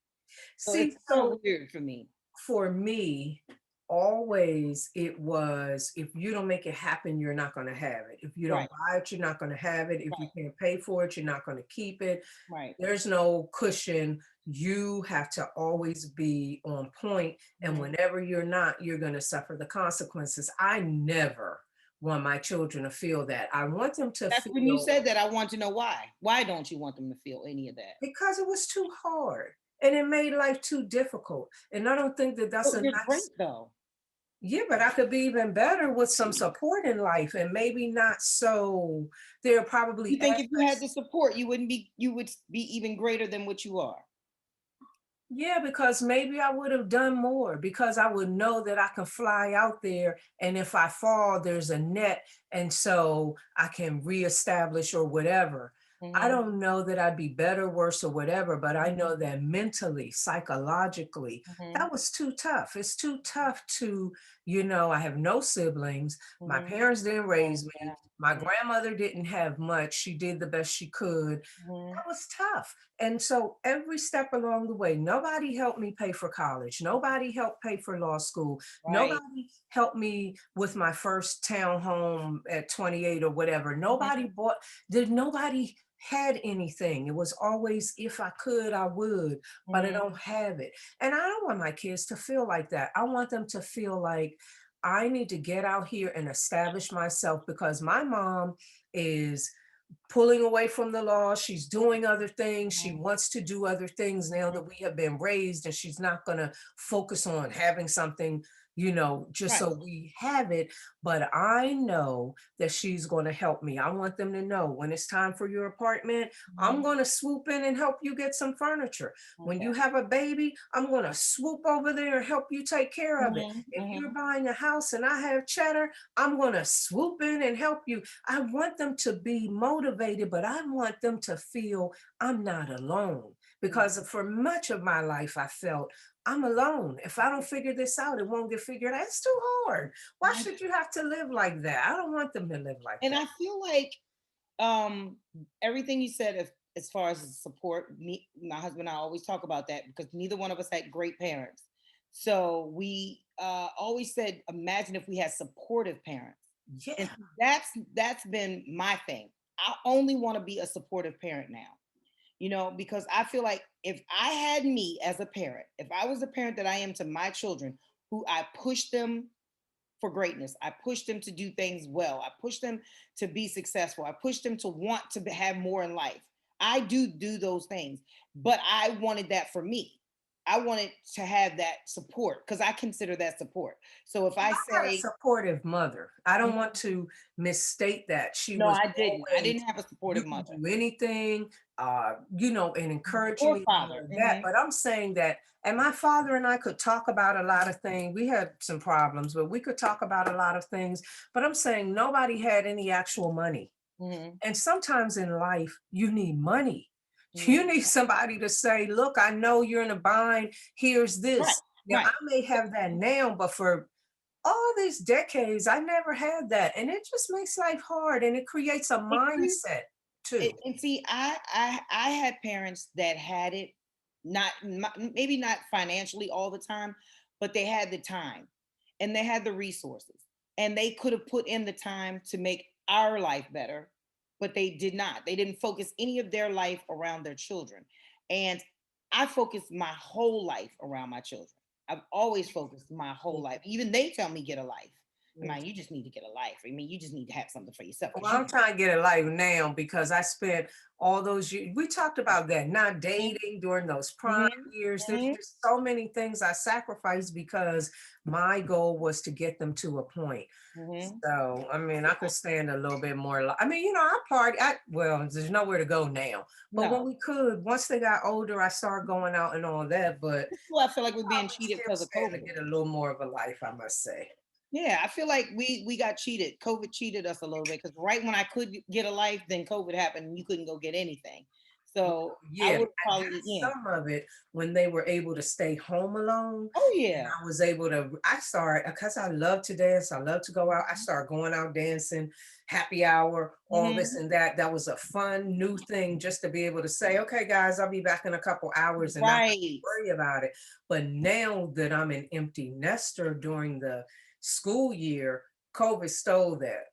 So see, it's so so weird for me. for me, always it was, if you don't make it happen, you're not going to have it. If you don't Right, buy it, you're not going to have it. If you right, can't pay for it, you're not going to keep it. right. There's no cushion. You have to always be on point, and Mhm. whenever you're not, you're going to suffer the consequences. I never want my children to feel that. I want them to That's when you feel, said that. I want to know why. Why don't you want them to feel any of that? because it was too hard and it made life too difficult. And I don't think that that's Oh, a they're great nice. though. Yeah, but I could be even better with some support in life, and maybe not so. There are probably You think if you had aspects. the support, you would be even greater than what you are. Yeah, because maybe I would have done more, because I would know that I can fly out there, and if I fall, there's a net, and so I can reestablish or whatever. I Mhm, don't know that I'd be better, worse, or whatever, but I mhm, know that mentally, psychologically, mhm. that was too tough. It's too tough to, I have no siblings. My Mhm. parents didn't Oh, raise me. yeah. My Mhm, grandmother didn't have much. She did the best she could. mhm. That was tough. And so every step along the way, nobody helped me pay for college. Nobody helped pay for law school. Right. Nobody helped me with my first townhome at 28 or whatever. Mhm, Nobody had anything. It was always, if I could, I would, but I mhm, don't have it. And I don't want my kids to feel like that. I want them to feel like I need to get out here and establish myself, because my mom is pulling away from the law. She's doing other things. She mhm. wants to do other things now that we have been raised, and she's not going to focus on having something, just Right. so we have it. But I know that she's going to help me. I want them to know, when it's time for your apartment, I'm Mhm. going to swoop in and help you get some furniture. When Okay. you have a baby, I'm going to swoop over there and help you take care of it. Mhm, If you're mhm. buying a house and I have cheddar, I'm going to swoop in and help you. I want them to be motivated, but I want them to feel I'm not alone. Mhm. Because for much of my life, I felt I'm alone. If I don't figure this out, it won't get figured out. It's too hard. Why I should you have to live like that? I don't want them to live like and that. I feel like um everything you said as far as support, me, my husband and I always talk about that because neither one of us had great parents. So we always said, imagine if we had supportive parents. And Yeah. that's been my thing. I only want to be a supportive parent now. Because I feel like if I had me as a parent, if I was the parent that I am to my children, who I push them for greatness, I push them to do things well, I push them to be successful, I push them to want to have more in life. I do those things, but I wanted that for me. I wanted to have that support because I consider that support. So if I I had a say, supportive mother. I don't want to misstate that. She no, was I didn't. I always, didn't have a you supportive can mother do anything, and encouraging or me and all father. of that. Mhm. But I'm saying that, and my father and I could talk about a lot of things. We had some problems, but we could talk about a lot of things. But I'm saying nobody had any actual money. Mhm. And sometimes in life, you need money. Mhm. You need somebody to say, look, I know you're in a bind. Here's Right, this. Now, I right. may have that now, but for all these decades, I never had that. And it just makes life hard, and it creates a mindset too. And see, I had parents that had it, maybe not financially all the time, but they had the time and they had the resources and they could have put in the time to make our life better, but they did not. They didn't focus any of their life around their children. And I focused my whole life around my children. I've always focused my whole life. Even they tell me get a life. Man, you just need to get a life. I mean, you just need to have something for yourself because Well, I'm trying to get a life now because I spent all those years. We talked about that, not dating during those prime Mhm, years. There's mhm, just so many things I sacrificed because my goal was to get them to a point. mhm. So, I mean, I could stand a little bit more. I mean, I party. Well, there's nowhere to go now. But when No, we could, once they got older, I started going out and all that. But well, I feel like we're I being would cheated still because of stand to COVID. get a little more of a life, I must say. Yeah, I feel like we got cheated. COVID cheated us a little bit because right when I could get a life, then COVID happened and you couldn't go get anything. So I Yeah, would I got probably, yeah. some of it when they were able to stay home alone. Oh And yeah. I was able to, I started, because I love to dance, I love to go out. I Mhm, started going out dancing, happy hour, all this mhm. and that. That was a fun new thing just to be able to say, okay, guys, I'll be back in a couple hours and not have to Right. worry about it. But now that I'm an empty nester during the school year, COVID stole that.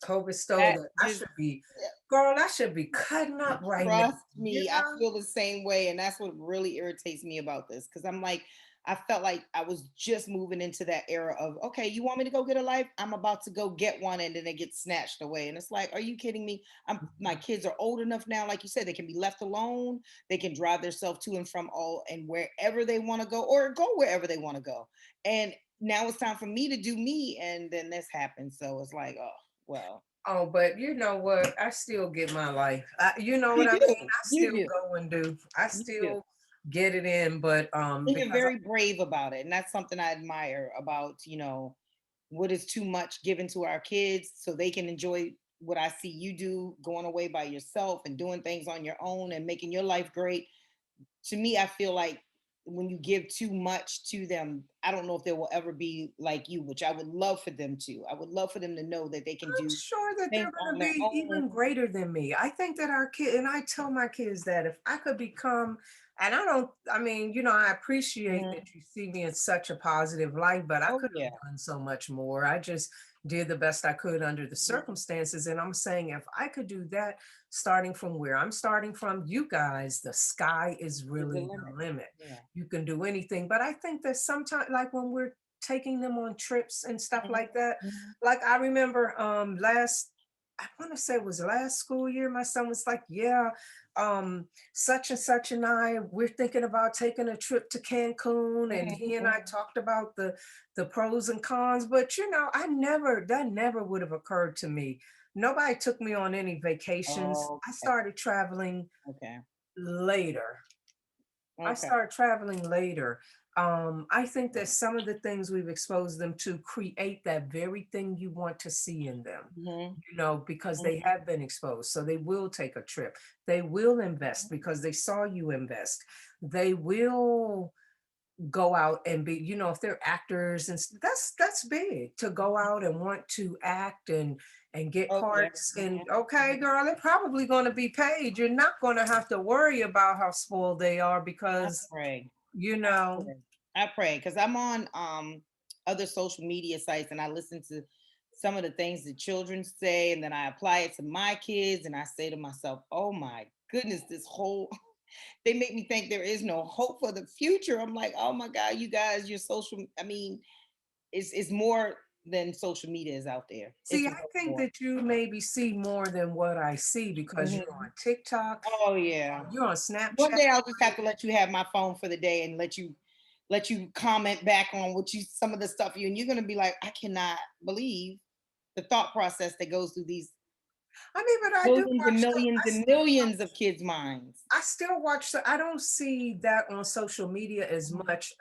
COVID stole That that. I just should be, girl, I should be cutting up right now. trust You me, I know? feel the same way. And that's what really irritates me about this. Cause I'm like, I felt like I was just moving into that era of, okay, you want me to go get a life? I'm about to go get one and then they get snatched away. And it's like, are you kidding me? My kids are old enough now, like you said, they can be left alone. They can drive themselves to and from all and wherever they want to go or go wherever they want to go. And now it's time for me to do me. And then this happens. So it's like, oh, well, Oh, but you know what? I still get my life. You know what you I mean? do. I You still do. go and do. I You do. still get it in, but And you're because very brave about it. And that's something I admire about, what is too much given to our kids so they can enjoy what I see you do, going away by yourself and doing things on your own and making your life great. To me, I feel like when you give too much to them, I don't know if they will ever be like you, which I would love for them to. I would love for them to know that they can I'm do sure that they're things going on to their be own. even greater than me. I think that our kid, and I tell my kids that if I could become, and I don't, I mean, I appreciate that Mhm. you see me in such a positive light, but I Oh could have yeah. done so much more. I just did the best I could under the Mhm. circumstances. And I'm saying if I could do that, starting from where I'm starting from, you guys, the sky is Is the really limit. the limit. Yeah. You can do anything. But I think that sometimes, like when we're taking them on trips and stuff Mhm. like that, Mhm. like I remember I want to say it was last school year, my son was like, yeah, such and such and we're thinking about taking a trip to Cancun. And Mhm. he and I Mhm. talked about the pros and cons, but that never would have occurred to me. Nobody took me on any vacations. Oh, I okay. started traveling Okay. later. I Okay. started traveling later. I think that some of the things we've exposed them to create that very thing you want to see in them, Mhm. because they Mhm. have been exposed. So they will take a trip. They will invest because they saw you invest. They will go out and be, if they're actors that's big to go out and want to act and get Oh, yeah. parts. And Mhm. okay, girl, they're probably going to be paid. You're not going to have to worry about how spoiled they are I because pray. you I know pray. I pray because I'm on other social media sites and I listen to some of the things the children say and then I apply it to my kids and I say to myself, "Oh my goodness, this whole they make me think there is no hope for the future." I'm like, "Oh my god, you guys, your social I mean, it's more than social media is out there. See, It's I way think more." that you maybe see more than what I see because you're Mhm. on TikTok, Oh yeah. you're on One Snapchat. day I'll just have to let you have my phone for the day and let you comment back on what you some of the stuff and you're gonna be like, I cannot believe the thought process that goes through these I mean, but I do millions and watch the millions I and still millions of kids' minds. I still watch the I don't see that on social media as Mhm, much.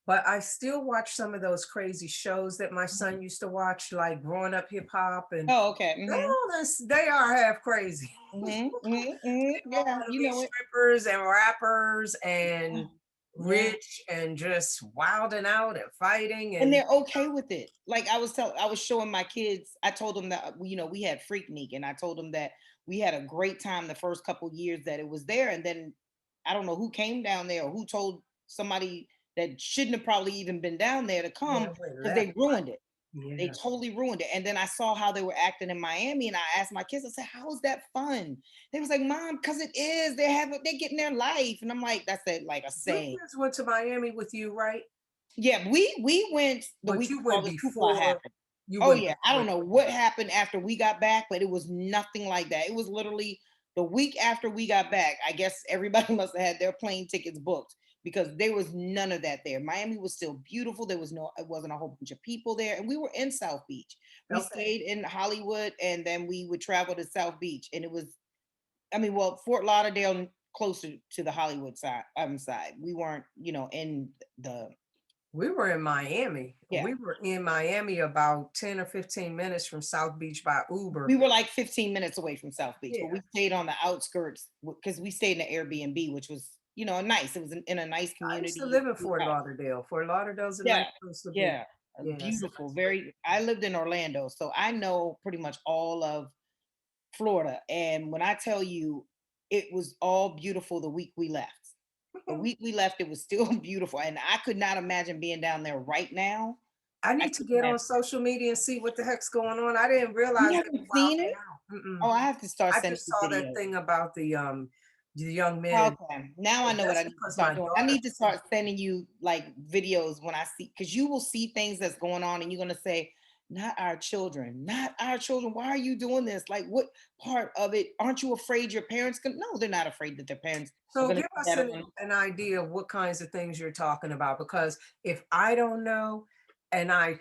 But I still watch some of those crazy shows that my mhm. son used to watch, like Growing Up Hip Hop, and Oh, okay. they are half crazy. They all Yeah, want to you be know it. strippers and rappers and Yeah. rich and just wilding out and fighting And and they're okay with it. Like I was showing my kids, I told them that we had Freaknik, and I told them that we had a great time the first couple years that it was there. And then I don't know who came down there or who told somebody that shouldn't have probably even been down there to yeah, come we because left. they ruined it. They Yeah. totally ruined it. And then I saw how they were acting in Miami, and I asked my kids, I said, "How is that fun?" They was like, "Mom, because it is. They're getting their life." And I'm like, that's like a Your saying. kids went to Miami with you, right? Yeah, we went the But week you before went the hoopla before, happened. you Oh went yeah, I before don't it know went what down. happened after we got back, but it was nothing like that. It was literally the week after we got back. I guess everybody must have had their plane tickets booked because there was none of that there. Miami was still beautiful. There was no, it wasn't a whole bunch of people there, and we were in South Beach. We Okay. stayed in Hollywood, and then we would travel to South Beach, and it was, I mean, well, Fort Lauderdale closer to the Hollywood side. We weren't, in the We were in Miami. yeah. We were in Miami about 10 or 15 minutes from South Beach by We Uber. were like 15 minutes away from South Beach, but Yeah. we stayed on the outskirts because we stayed in the Airbnb, which was, nice. It was in a nice I used to community. live in Fort Lauderdale. Fort Lauderdale's a nice Yeah, place to be. yeah, Yeah, it's a beautiful. nice place Very. to I lived in Orlando, so I know pretty much all of Florida. And when I tell you, it was all beautiful the week we left. The be. week we left, it was still beautiful, and I could not imagine being down there right now. I I need to couldn't get on imagine. social media and see what the heck's going on. I didn't You realize they were haven't seen wilding it? out. Mm-mm. Oh, I have to start I sending just you saw that videos. thing about the young men, Okay, now I but know what that's I need to because my start doing. I daughter need to sent start sending you like videos when I see, because you will see things that's going on and you're gonna say, not our children, not our children. Why are you doing this? Like, what part of it? Aren't you afraid your parents can? No, they're not afraid that their parents are So gonna give do us that on. an idea of what kinds of things you're talking about, because if I don't know and I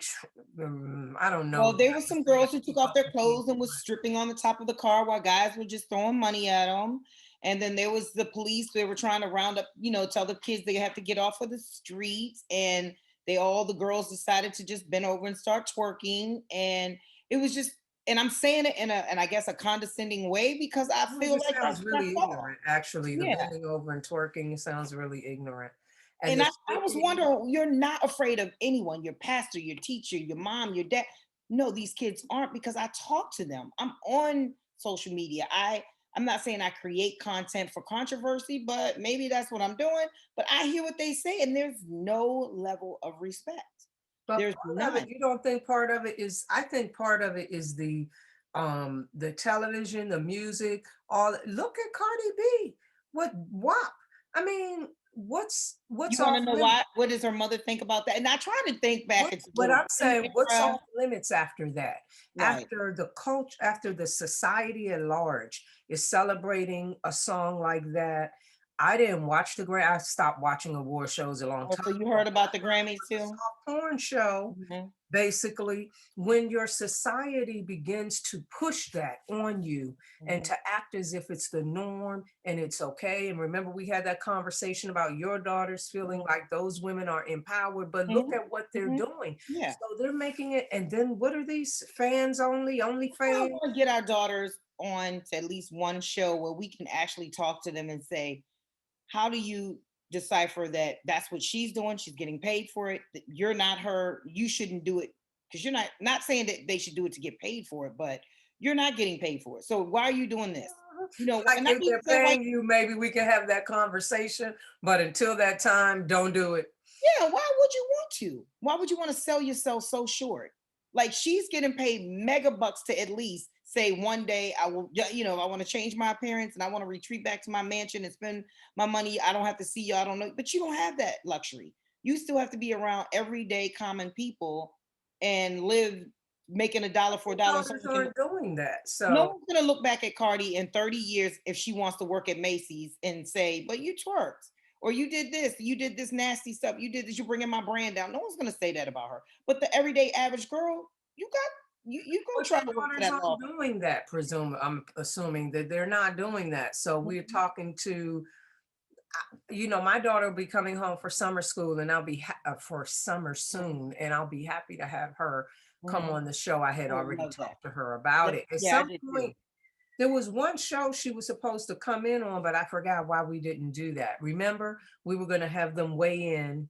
don't know, Well, because there I were just some think I girls who took keep off up their with things. clothes and was stripping on the top of the car while guys were just throwing money at them. And then there was the police. They were trying to round up, tell the kids they have to get off of the streets. And all the girls decided to just bend over and start twerking. And it was just, and I'm saying it in and I guess a condescending way because I Well, it feel just like that's sounds what I really saw. ignorant, actually. The Yeah. bending over and twerking sounds really ignorant. And And the I was stripping, wondering, you're not afraid of anyone, your pastor, your teacher, your mom, your dad. No, these kids aren't because I talk to them. I'm on social media. I'm not saying I create content for controversy, but maybe that's what I'm doing. But I hear what they say, and there's no level of respect. but There's part of it, none. you don't think part of it is, I think part of it is the television, the music, look at Cardi B with WAP. I mean, You what's want off to know limits? why? What does her mother think about that? And I try to think back What's into what little I'm Kimm saying, and what's Torra. off limits after that? Right. After the culture, after the society at large is celebrating a song like that. I didn't watch the Grammy. I stopped watching award shows a long Oh, time so you ago. heard about the Grammys A too? soft porn show, Mhm. basically, when your society begins to push that on you and Mhm. to act as if it's the norm and it's okay. And remember, we had that conversation about your daughters feeling Mhm. like those women are empowered, but look Mhm. at what they're Mhm. doing. Yeah. So they're making it. And then what are these fans only I fans? want to get our daughters on to at least one show where we can actually talk to them and say, how do you decipher that that's what she's doing? She's getting paid for it. That you're not her. You shouldn't do it because you're not saying that they should do it to get paid for it, but you're not getting paid for it. So why are you doing this? Like And I if even they're said, like, paying you, maybe we can have that conversation. But until that time, don't do it. yeah, why would you want to? Why would you want to sell yourself so short? Like she's getting paid mega bucks to at least say one day I will, I want to change my appearance and I want to retreat back to my mansion and spend my money. I don't have to see you. I don't know, but you don't have that luxury. You still have to be around everyday common people and live making a dollar for a dollar. So Daughters aren't doing that. no So one's gonna look back at Cardi in 30 years if she wants to work at Macy's and say, "But you twerked, or you did this nasty stuff, you did this, you're bringing my brand down." No one's gonna say that about her. But the everyday average girl, you go but try their to work for daughters that law aren't firm. doing that, I'm assuming that they're not doing that. So we're Mhm, talking to, my daughter will be coming home for summer school and for summer mhm, soon, and I'll be happy to have her come mhm. on the show. I had I would already love that. talked to her about it. At Yeah, I some did point, too. there was one show she was supposed to come in on, but I forgot why we didn't do that. Remember, we were going to have them weigh in,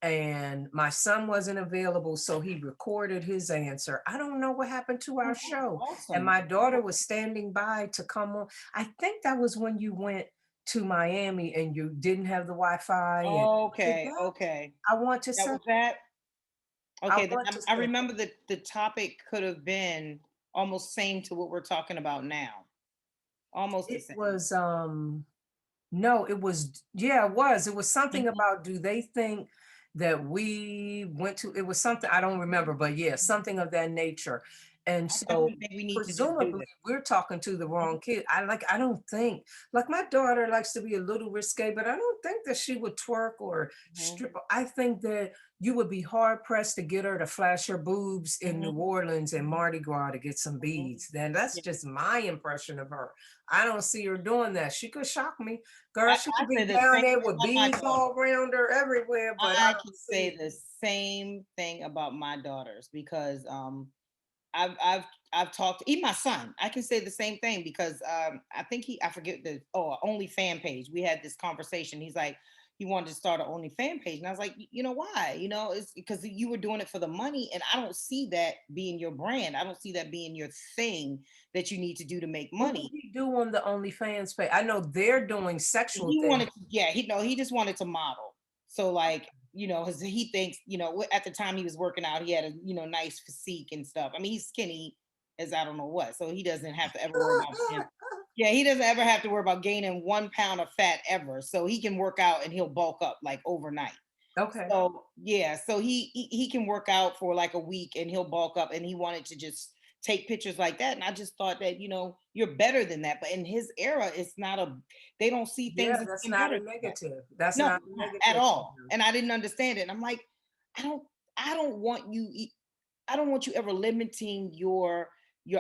and my son wasn't available, so he recorded his answer. I don't know what happened to Oh, our that's show. And awesome. my daughter was standing by to come on. I think that was when you went to Miami and you didn't have the Wi-Fi. And did Okay, that? okay. I want to That say, was that. I Okay, then want to I say, remember that the topic could have been almost same to what we're talking about now. Almost the it same. was no, it was, yeah, it was. It was something Mhm. about, do they think that we went to. It was something, I don't remember, but yeah, something of that nature. And I so definitely think we need to just do presumably it. we're talking to the Mhm. wrong kid. I don't think, like, my daughter likes to be a little risque, but I don't think that she would twerk or Mhm. strip. I think that you would be hard pressed to get her to flash her boobs in New Mhm. Orleans and Mardi Gras to get some Mhm. beads. Then that's Yeah. just my impression of her. I don't see her doing that. She could shock me. Girl, she I could be say the down same there thing with about my beads daughter. all around her everywhere, but I I don't can see say it. the same thing about my daughters because I've I've I've talked even my son. I can say the same thing because I think I forget the only fan page. We had this conversation. He's like he wanted to start an only fan page, and I was like, you know why? You know, it's because you were doing it for the money, and I don't see that being your brand. I don't see that being your thing that you need to do to make What would money. he do on the OnlyFans page? I know they're doing sexual He things. wanted to, yeah, he no, he just wanted to model. So like, you know, he thinks, you know, at the time he was working out, he had a, you know, nice physique and stuff. I mean, he's skinny as I don't know what, so he doesn't have to ever worry about him. Yeah, he doesn't ever have to worry about gaining 1 pound of fat ever. So he can work out and he'll bulk up like overnight. Okay. So yeah, so he can work out for like a week and he'll bulk up, and he wanted to just take pictures like that. And I just thought that, you know, you're better than that. But in his era, it's not a they don't see things Yeah, as that's being not better a than that. negative. That's No, not a not at negative for all. him. And I didn't understand it. And I'm like, I don't I don't want you I don't want you ever limiting your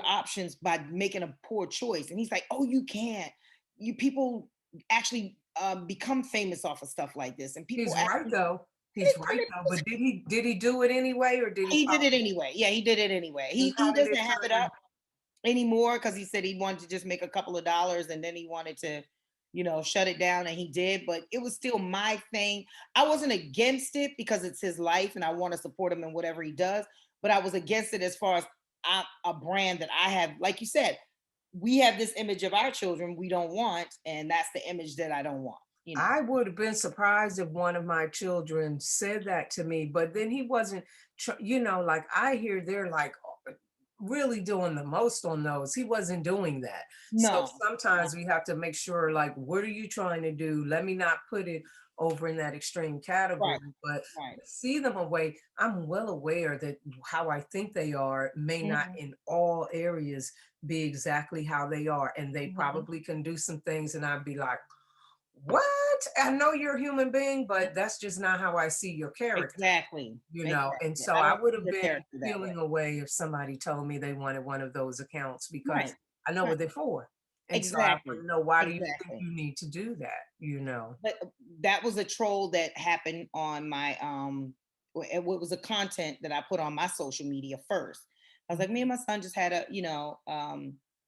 options by making a poor choice. And he's like, oh, you can't. You people actually become famous off of stuff like this, and people He's right actually though. He's right though. But did he do it anyway or did he he did follow? it anyway. Yeah, he did it anyway. And He how did doesn't it have it turn up out? anymore because he said he wanted to just make a couple of dollars, and then he wanted to, you know, shut it down, and he did. But it was still my thing. I wasn't against it because it's his life and I want to support him in whatever he does. But I was against it as far as a brand that I have, like you said, we have this image of our children we don't want, and that's the image that I don't want. You know. I would have been surprised if one of my children said that to me, but then he wasn't, like I hear they're like really doing the most on those. He wasn't doing that. So No. No. sometimes we have to make sure, like, what are you trying to do? Let me not put it over in that extreme Right. category, but Right. see them away. I'm well aware that how I think they are may not Mhm. in all areas be exactly how they are. And they Mhm. probably can do some things, and I'd be like, what? I know you're a human being, but that's just not how I see your character, Exactly. And Exactly. so I I don't would see have the been character that way. feeling away if somebody told me they wanted one of those accounts because Right. I know Right. what they're for. And so I want Exactly. to know, why do you think Exactly. you need to do that? But that was a troll that happened on my what was a content that I put on my social media first. I was like, me and my son just had a, you know,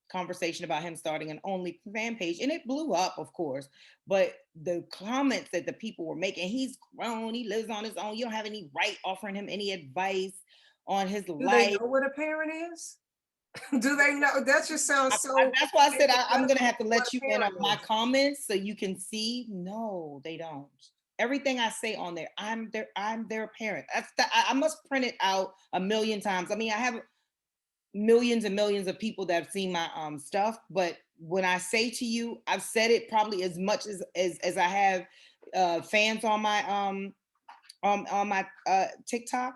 conversation about him starting an only fan page, and it blew up, of course. But the comments that the people were making, he's grown, he lives on his own. You don't have any right offering him any advice on his Do they life. know what a parent is? Do they know? That just sounds so That's why I said I'm gonna antithetical have to to what let a you in on parent my is. comments so you can see. No, they don't. Everything I say on there, I'm their parent. I must print it out a million times. I mean, I have millions and millions of people that have seen my stuff, but when I say to you, I've said it probably as much as I have fans on my TikTok.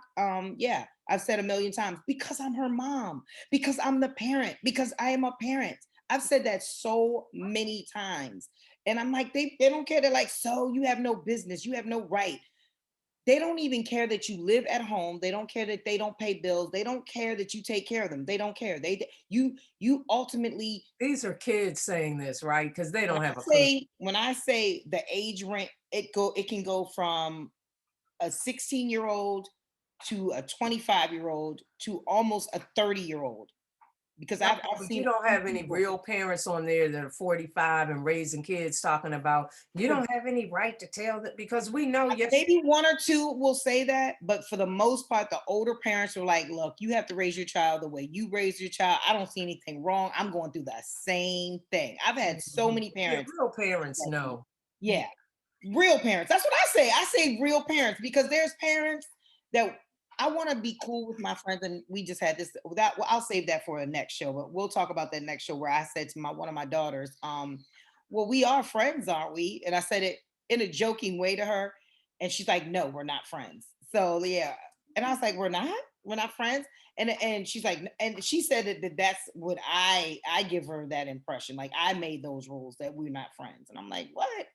Yeah, I've said a million times because I'm her mom, because I'm the parent, because I am a parent. I've said that so many times. And I'm like, they don't care. They're like, so you have no business, you have no right. They don't even care that you live at home. They don't care that they don't pay bills. They don't care that you take care of them. They don't care. You ultimately These are kids saying this, right? Because they when don't I have a clue. say when I say the age range, it can go from a 16-year-old to a 25-year-old to almost a 30-year-old because Okay, I've but you seen don't a few have any people. real parents on there that are 45 and raising kids talking about you For don't have any right to tell that, because we know, yes, maybe one or two will say that, but for the most part, the older parents are like, look, you have to raise your child the way you raise your child. I don't see anything wrong. I'm going through the same thing. I've had so mhm. many Yeah, parents. real parents know. Yeah. Yeah, real parents. That's what I say. I say real parents because there's parents that I want to be cool with my friends, and we just had this. That well, I'll save that for a next show, but we'll talk about that next show. Where I said to my one of my daughters, "Well, we are friends, aren't we?" And I said it in a joking way to her, And she's like, no, we're not friends. So yeah. And I was like, we're not friends. And she's like, and she said that's what I give her that impression. Like I made those rules that we're not friends. And I'm like, what?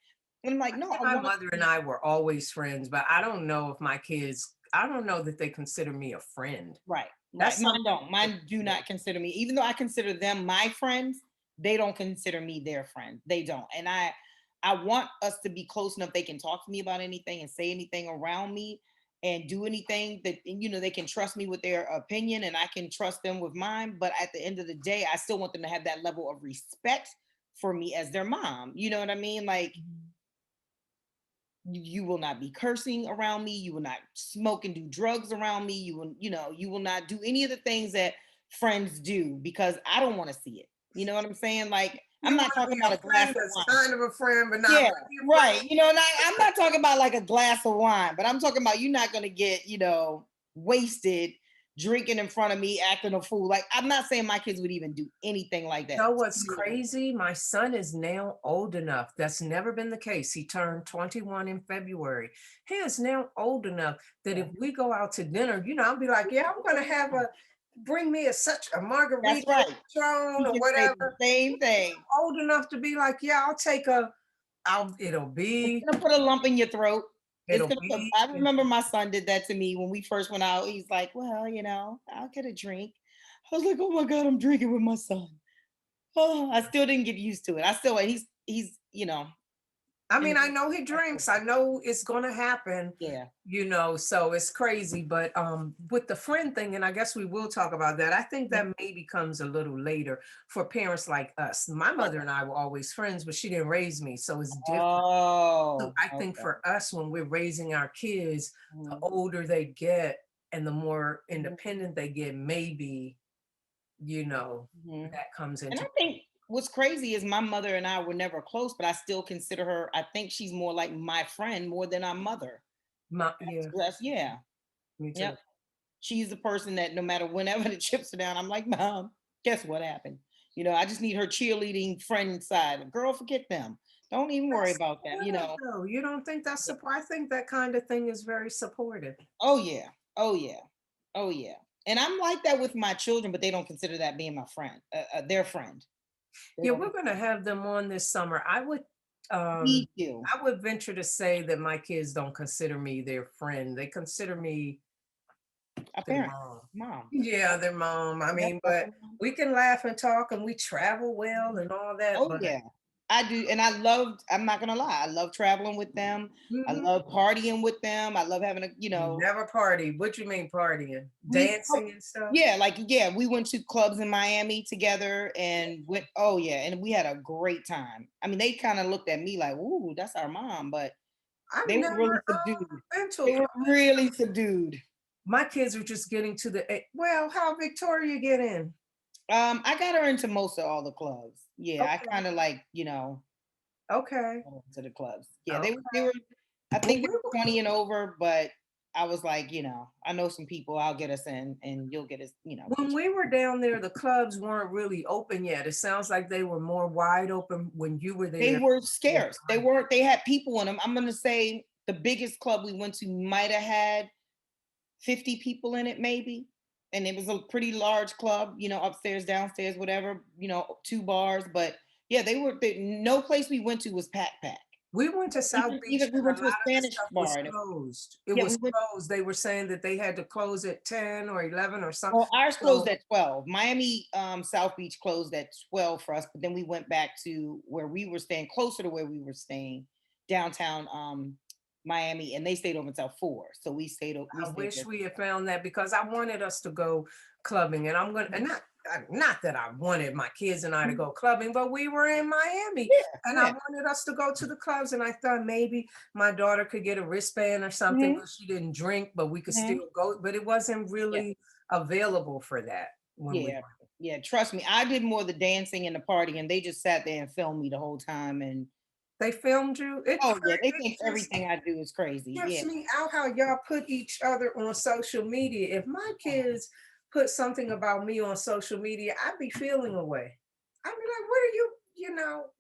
And I'm like, no, I My want mother and I were always friends, but I don't know if my kids, I don't know that they consider me a friend. right, right. That's Mine something. don't. Mine do not consider me, even though I consider them my friends, they don't consider me their friend. They don't. And I want us to be close enough they can talk to me about anything and say anything around me and do anything that they can trust me with their opinion and I can trust them with mine. But at the end of the day, I still want them to have that level of respect for me as their mom. You know what I mean? Like you will not be cursing around me, you will not smoke and do drugs around me, you will not do any of the things that friends do because I don't want to see it. You know what I'm saying? Like I'm You not want to talking be about a a glass friend of that's wine. kind of a friend, but not Yeah, really a right. friend. And I'm not talking about like a glass of wine, but I'm talking about you're not going to get, wasted drinking in front of me, acting a fool. Like I'm not saying my kids would even do anything like You that. know what's crazy? My son is now old enough. That's never been the case. He turned 21 in February. He is now old enough that Yeah. if we go out to dinner, I'll be like, yeah, I'm going to have bring me such a That's margarita right. Patron You or can say the whatever. same He's thing. old enough to be like, yeah, it'll It's be, gonna put a lump in your throat. It's it'll gonna put, be, I remember my son did that to me when we first went out. He's like, well, I'll get a drink. I was like, oh my God, I'm drinking with my son. Oh, I still didn't get used to it. I still, he's, I and mean, I know he drinks. I know it's gonna happen, yeah. so it's crazy. But with the friend thing, and I guess we will talk about that. I think that maybe comes a little later for parents like us. My mother and I were always friends, but she didn't raise me, so it's different. So Oh, I think okay. for us, when we're raising our kids, the Mhm, older they get and the more mhm, independent they get, maybe, mhm. that comes And I into think what's crazy is my mother and I were never close, but I still consider her, I think she's more like my friend more than our mother. yeah, Yeah. me Yep. too. She's the person that no matter whenever the chips are down, I'm like, Mom, guess what happened? I just need her cheerleading friend side. Girl, forget them. Don't even worry That's about them. supportive though. You don't think that's Yeah. support? I think that kind of thing is very supportive. Oh yeah. Oh yeah. Oh yeah. And I'm like that with my children, but they don't consider that being my friend, their friend. They Yeah, don't we're gonna have them on this summer. need you. I would venture to say that my kids don't consider me their friend. They consider me A their parent, mom. mom. Yeah, their mom. I Yep, mean, that's but a mom. we can laugh and talk and we travel well and all that, Oh but yeah, I do, and I'm not gonna lie, I love traveling with them. I mhm, love partying with them. I love having never party. What you mean partying? we Dancing and stuff? yeah, like yeah, we went to clubs in Miami together and went. Oh yeah, and we had a great time. I mean, they kind of looked at me like, "Ooh, that's our mom," but I've they were really never subdued. been to a They club. were really subdued. My kids are just getting to well, how Victoria get in? I got her into most of all the clubs. Yeah, I Okay, kind of like okay, to the clubs. Yeah, okay. they were. I When think we they were 20 and over, but I was like, I know some people. I'll get us in, and you'll get us. When we were down there, the clubs weren't really open yet. It sounds like they were more wide open when you were They there. were Yeah. scarce. They weren't. They had people in them. I'm gonna say the biggest club we went to might have had 50 people in it, maybe. And it was a pretty large club, upstairs, downstairs, whatever, two bars. But yeah, no place we went to was packed. We went to South Beach Even we and a went lot to a of the Spanish stuff was bar. closed. It Yeah, was we went. closed. They were saying that they had to close at 10 or 11 or something. Well, ours closed So at 12. Miami, South Beach closed at 12 for us, but then we went back to where we were staying, closer to where we were staying, downtown Miami, and they stayed over until 4. So we I stayed wish there. we had found that because I wanted us to go clubbing and I'm going to, and not that I wanted my kids and I to go clubbing, but we were in Miami Yeah, and I yeah. wanted us to go to the clubs. And I thought maybe my daughter could get a wristband or something, Hmm. but she didn't drink, but we could Hmm. still go. But it wasn't Yeah, really available for that when we yeah, went. yeah. Trust me, I did more of the dancing and the party, and they just sat there and filmed me the whole time. And They filmed you. oh yeah, they It think just everything I do is crazy. trips Yeah. me out how y'all put each other on social media. If my kids put something about me on social media, I'd be feeling away. I'd be like, what are you,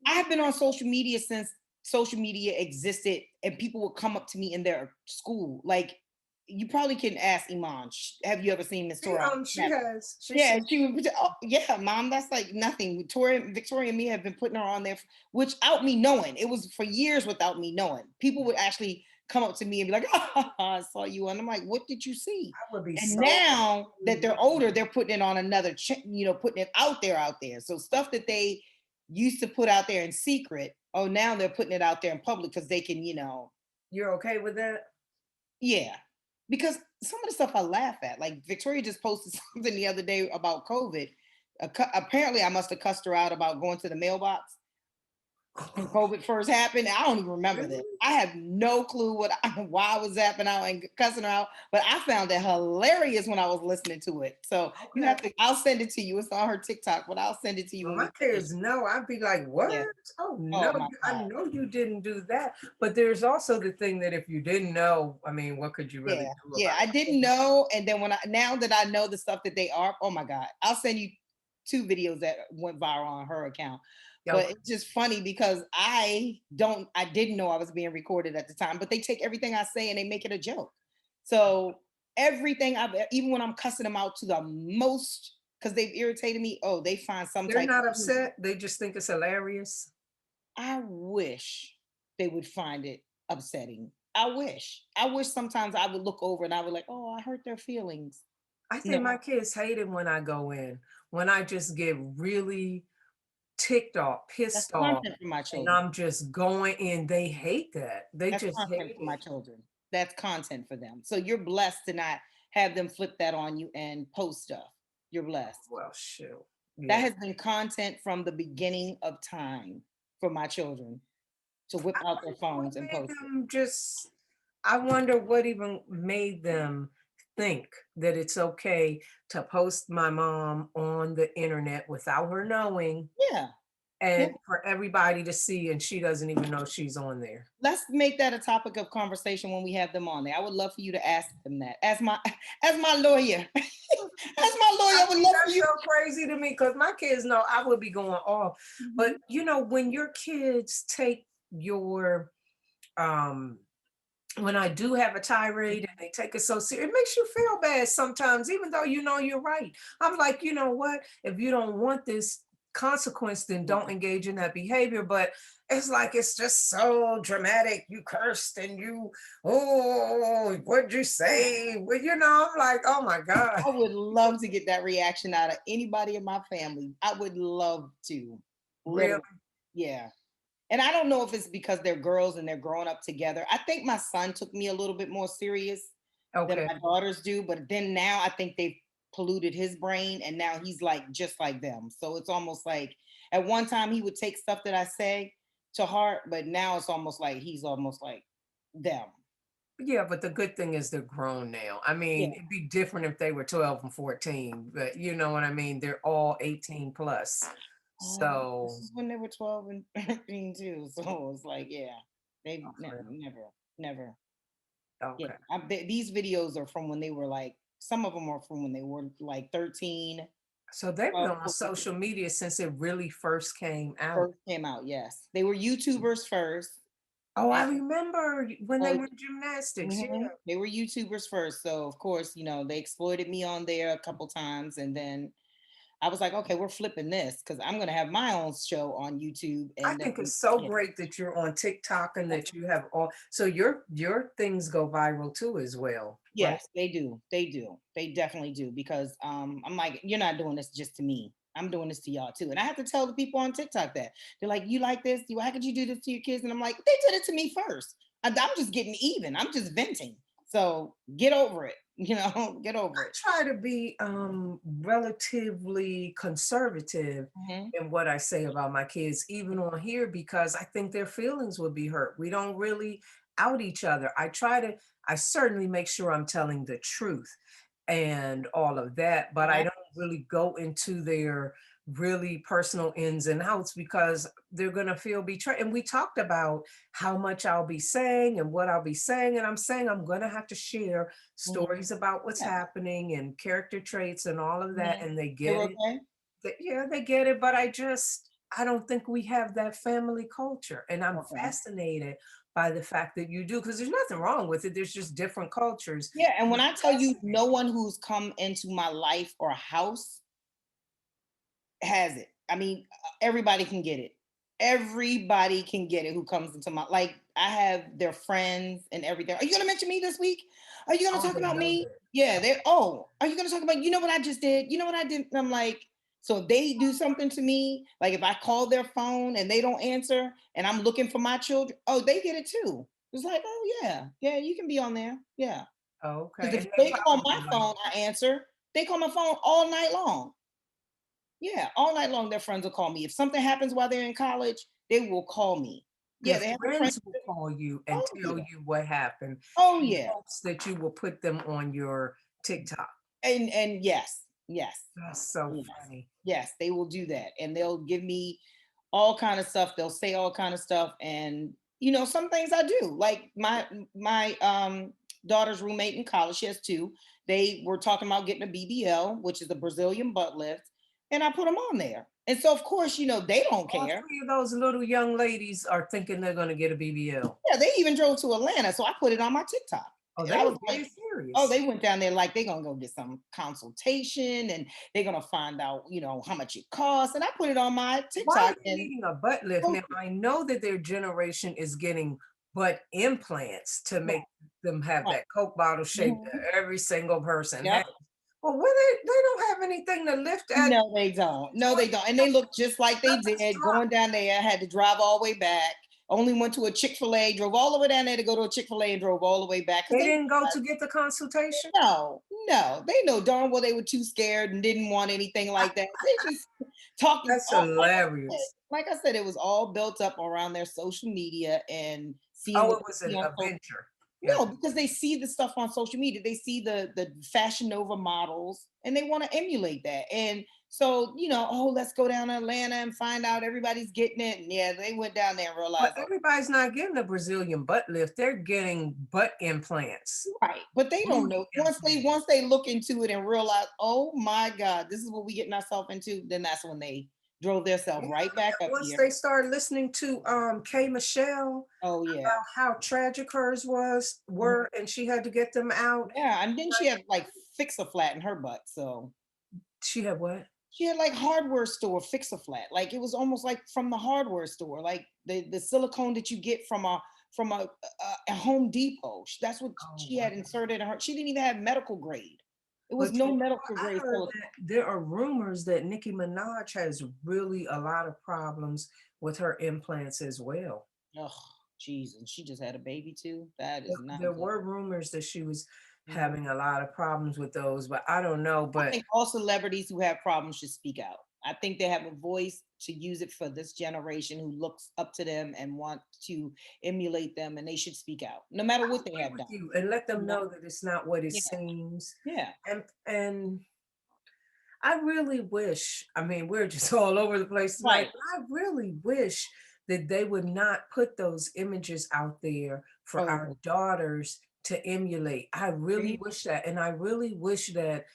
I have been on social media since social media existed and people would come up to me in their school. Like, you probably can ask Iman. Have you ever seen Miss She Torah? she has. She Yeah, said, and she would, oh, yeah, mom, that's like nothing. Victoria and me have been putting her on there, without me knowing. It was for years without me knowing. People would actually come up to me and be like, oh, I saw you. And I'm like, what did you see? I would be And so now that they're confused. older, they're putting it on another, putting it out there. So stuff that they used to put out there in secret, oh, now they're putting it out there in public because they can, You're okay with that? yeah, because some of the stuff I laugh at, like Victoria just posted something the other day about COVID. Apparently, I must have cussed her out about going to the mailbox when COVID first happened. I don't even remember this. Really? I have no clue why I was zapping out and cussing her out, but I found it hilarious when I was listening to it. So you Okay. have to. I'll send it to you. It's on her TikTok, but I'll send it to you Well, when my we finish. kids know. I'd be like, what? Yeah. Oh Oh no, my I God. know you didn't do that. But there's also the thing that if you didn't know, I mean, what could you really Yeah, do yeah. about I didn't know, and then now that I know the stuff that they are, oh my God, I'll send you two videos that went viral on her account. it? But Okay. it's just funny because I didn't know I was being recorded at the time, but they take everything I say and they make it a joke. So everything even when I'm cussing them out to the most, because they've irritated me, oh, they find some They're type of not reason. upset. They just think it's hilarious. I wish they would find it upsetting. I wish. I wish sometimes I would look over and I would like, oh, I hurt their feelings. I think No, my kids hate it when I go in, when I just get really ticked off, that's pissed off, content for my and children. I'm just going in. They hate that. They That's just content hate for my it. children. That's content for them. So you're blessed to not have them flip that on you and post stuff. You're blessed. Well, shoot. That Yeah. has been content from the beginning of time for my children to whip I out their wonder what phones and made post it. them just, I wonder what even made them think that it's okay to post my mom on the internet without her knowing Yeah. Yeah. and for everybody to see, and she doesn't even know she's on there. Let's make that a topic of conversation when we have them on there. I would love for you to ask them that. As my as my lawyer. As my lawyer, I I would mean, love for that's you. so crazy to me because my kids know I would be going off. But Mhm. when your kids take your um when I do have a tirade and they take it so serious, it makes you feel bad sometimes, even though you know you're right. I'm like, you know what? If you don't want this consequence, then don't engage in that behavior. But it's like it's just so dramatic. You cursed and oh, what'd you say? Well, I'm like, oh my God. I would love to get that reaction out of anybody in my family. I would love to. Really? Literally. Yeah. And I don't know if it's because they're girls and they're growing up together. I think my son took me a little bit more serious than Okay. my daughters do, but then now I think they've polluted his brain and now he's like just like them. So it's almost like at one time he would take stuff that I say to heart, but now it's almost like he's almost like them. Yeah, but the good thing is they're grown now. I Yeah. mean, it'd be different if they were 12 and 14, but you know what I mean? They're all 18 plus. This So, is when they were 12 and 13 too. So it's like, yeah, they okay. never, never. Yeah, Okay. these videos are from when they were like, some of them are from when they were like 13, So they've been 12, on 14, social media since it really first came out. first came out. Yes, they were YouTubers first. Oh, I And remember when they oh, were in gymnastics. Yeah. they were YouTubers first. So of course, they exploited me on there a couple times, and then I was like, okay, we're flipping this because I'm gonna have my own show on YouTube, I and then think it's so yeah, great that you're on TikTok and that you have all, so your things go viral too as well, right? yes, they do. They do. They definitely do because I'm like, you're not doing this just to me. I'm doing this to y'all too. And I have to tell the people on TikTok that they're like, you like this? Why could you do this to your kids? And I'm like, they did it to me first. I'm just getting even. I'm just venting. So get over it. Get I over it. try to be relatively conservative Mhm. in what I say about my kids, even on here, because I think their feelings would be hurt. We don't really out each other. I certainly make sure I'm telling the truth and all of that, but I Right. don't really go into their really personal ins and outs because they're going to feel betrayed. And we talked about how much I'll be saying and what I'll be saying. And I'm saying I'm going to have to share Mhm. stories about what's Yeah. happening and character traits and all of that. Mhm. And they They get were it. okay. Yeah, they get it. But I just, I don't think we have that family culture, and I'm Okay. fascinated by the fact that you do, because there's nothing wrong with it, there's just different cultures. Yeah, and And when I'm I tell you fascinated. no one who's come into my life or house has it. I mean, everybody can get it. Everybody can get it who comes into my like I have their friends and everything. Are you gonna mention me this week? Are you gonna Oh, talk they about love me? it. Yeah, they're are you gonna talk about you know what I just did? You know what I did? And I'm like, so if they do something to me, like if I call their phone and they don't answer and I'm looking for my children, oh, they get it too. It's like, oh yeah, yeah, you can be on there. Yeah. Because Okay, if and they're they call my probably like, phone, I answer. They call my phone all night long. Yeah, all night long, their friends will call me. If something happens while they're in college, they will call me. their Yeah, they have a friend. friends will call you and Oh tell yeah. you what happened Oh in yeah. hopes that you will put them on your TikTok. And yes, yes, That's so yes, funny. yes, they will do that, and they'll give me all kind of stuff. They'll say all kind of stuff, and some things I do. Like my daughter's roommate in college, she has two. They were talking about getting a BBL, which is a Brazilian butt lift, and I put them on there. And so, of course, they don't All care. three of those little young ladies are thinking they're gonna get a BBL. Yeah, they even drove to Atlanta, so I put it on my TikTok. Oh, And they I were was like, dead oh, serious. they went down there like they're gonna go get some consultation and they're gonna find out, how much it costs. And I put it on my Why are TikTok they and needing a butt lift? oh, Now, I know that their generation is getting butt implants to right, make them have right. that Coke bottle shape Mhm. that every single person has. Yep. Well, when they don't have anything to lift at No, they don't. No, they don't. And they look just like they nothing's did dropped. going down there. I had to drive all the way back. Only went to a Chick-fil-A, drove all the way down there to go to a Chick-fil-A and drove all the way back because They they didn't go to get the consultation. no, no, they know darn well they were too scared and didn't want anything like that. They just talking That's all hilarious. like I said, it was all built up around their social media and seeing Oh, what it was they see an on social. adventure. Yeah. No, because they see the stuff on social media. They see the Fashion Nova models and they want to emulate that. And so, oh, let's go down to Atlanta and find out everybody's getting it. And yeah, they went down there and But realized, oh, everybody's not getting a Brazilian butt lift. They're getting butt implants, right. But they don't booty know. Once they implants. once they look into it and realize, oh my God, this is what we getting ourselves into, then that's when they drove themselves Yeah, right back up once here. they started listening to K Michelle Oh yeah. about how tragic hers Mhm. were, and she had to get them out. Yeah. And then she had like fix a flat in her butt. So She had what? she had like hardware store fix a flat. Like it was almost like from the hardware store, like the silicone that you get from a Home Depot. That's what Oh she wow. had inserted in her. She didn't even have medical grade. It was But no medical I grade heard silicone. that there are rumors that Nicki Minaj has really a lot of problems with her implants as well. Oh, jeez, and she just had a baby too. That There is not there good. were rumors that she was Mhm. having a lot of problems with those, but I don't know. I But think all celebrities who have problems should speak out. I think they have a voice to use it for this generation who looks up to them and want to emulate them, and they should speak out, no matter what they agree have with done. you and let You them know? know that it's not what it Yeah, seems. yeah. And I really wish, I mean, we're just all over the place tonight, Right. but I really wish that they would not put those images out there for our Oh, daughters to emulate. I really agree. wish that. And I really wish that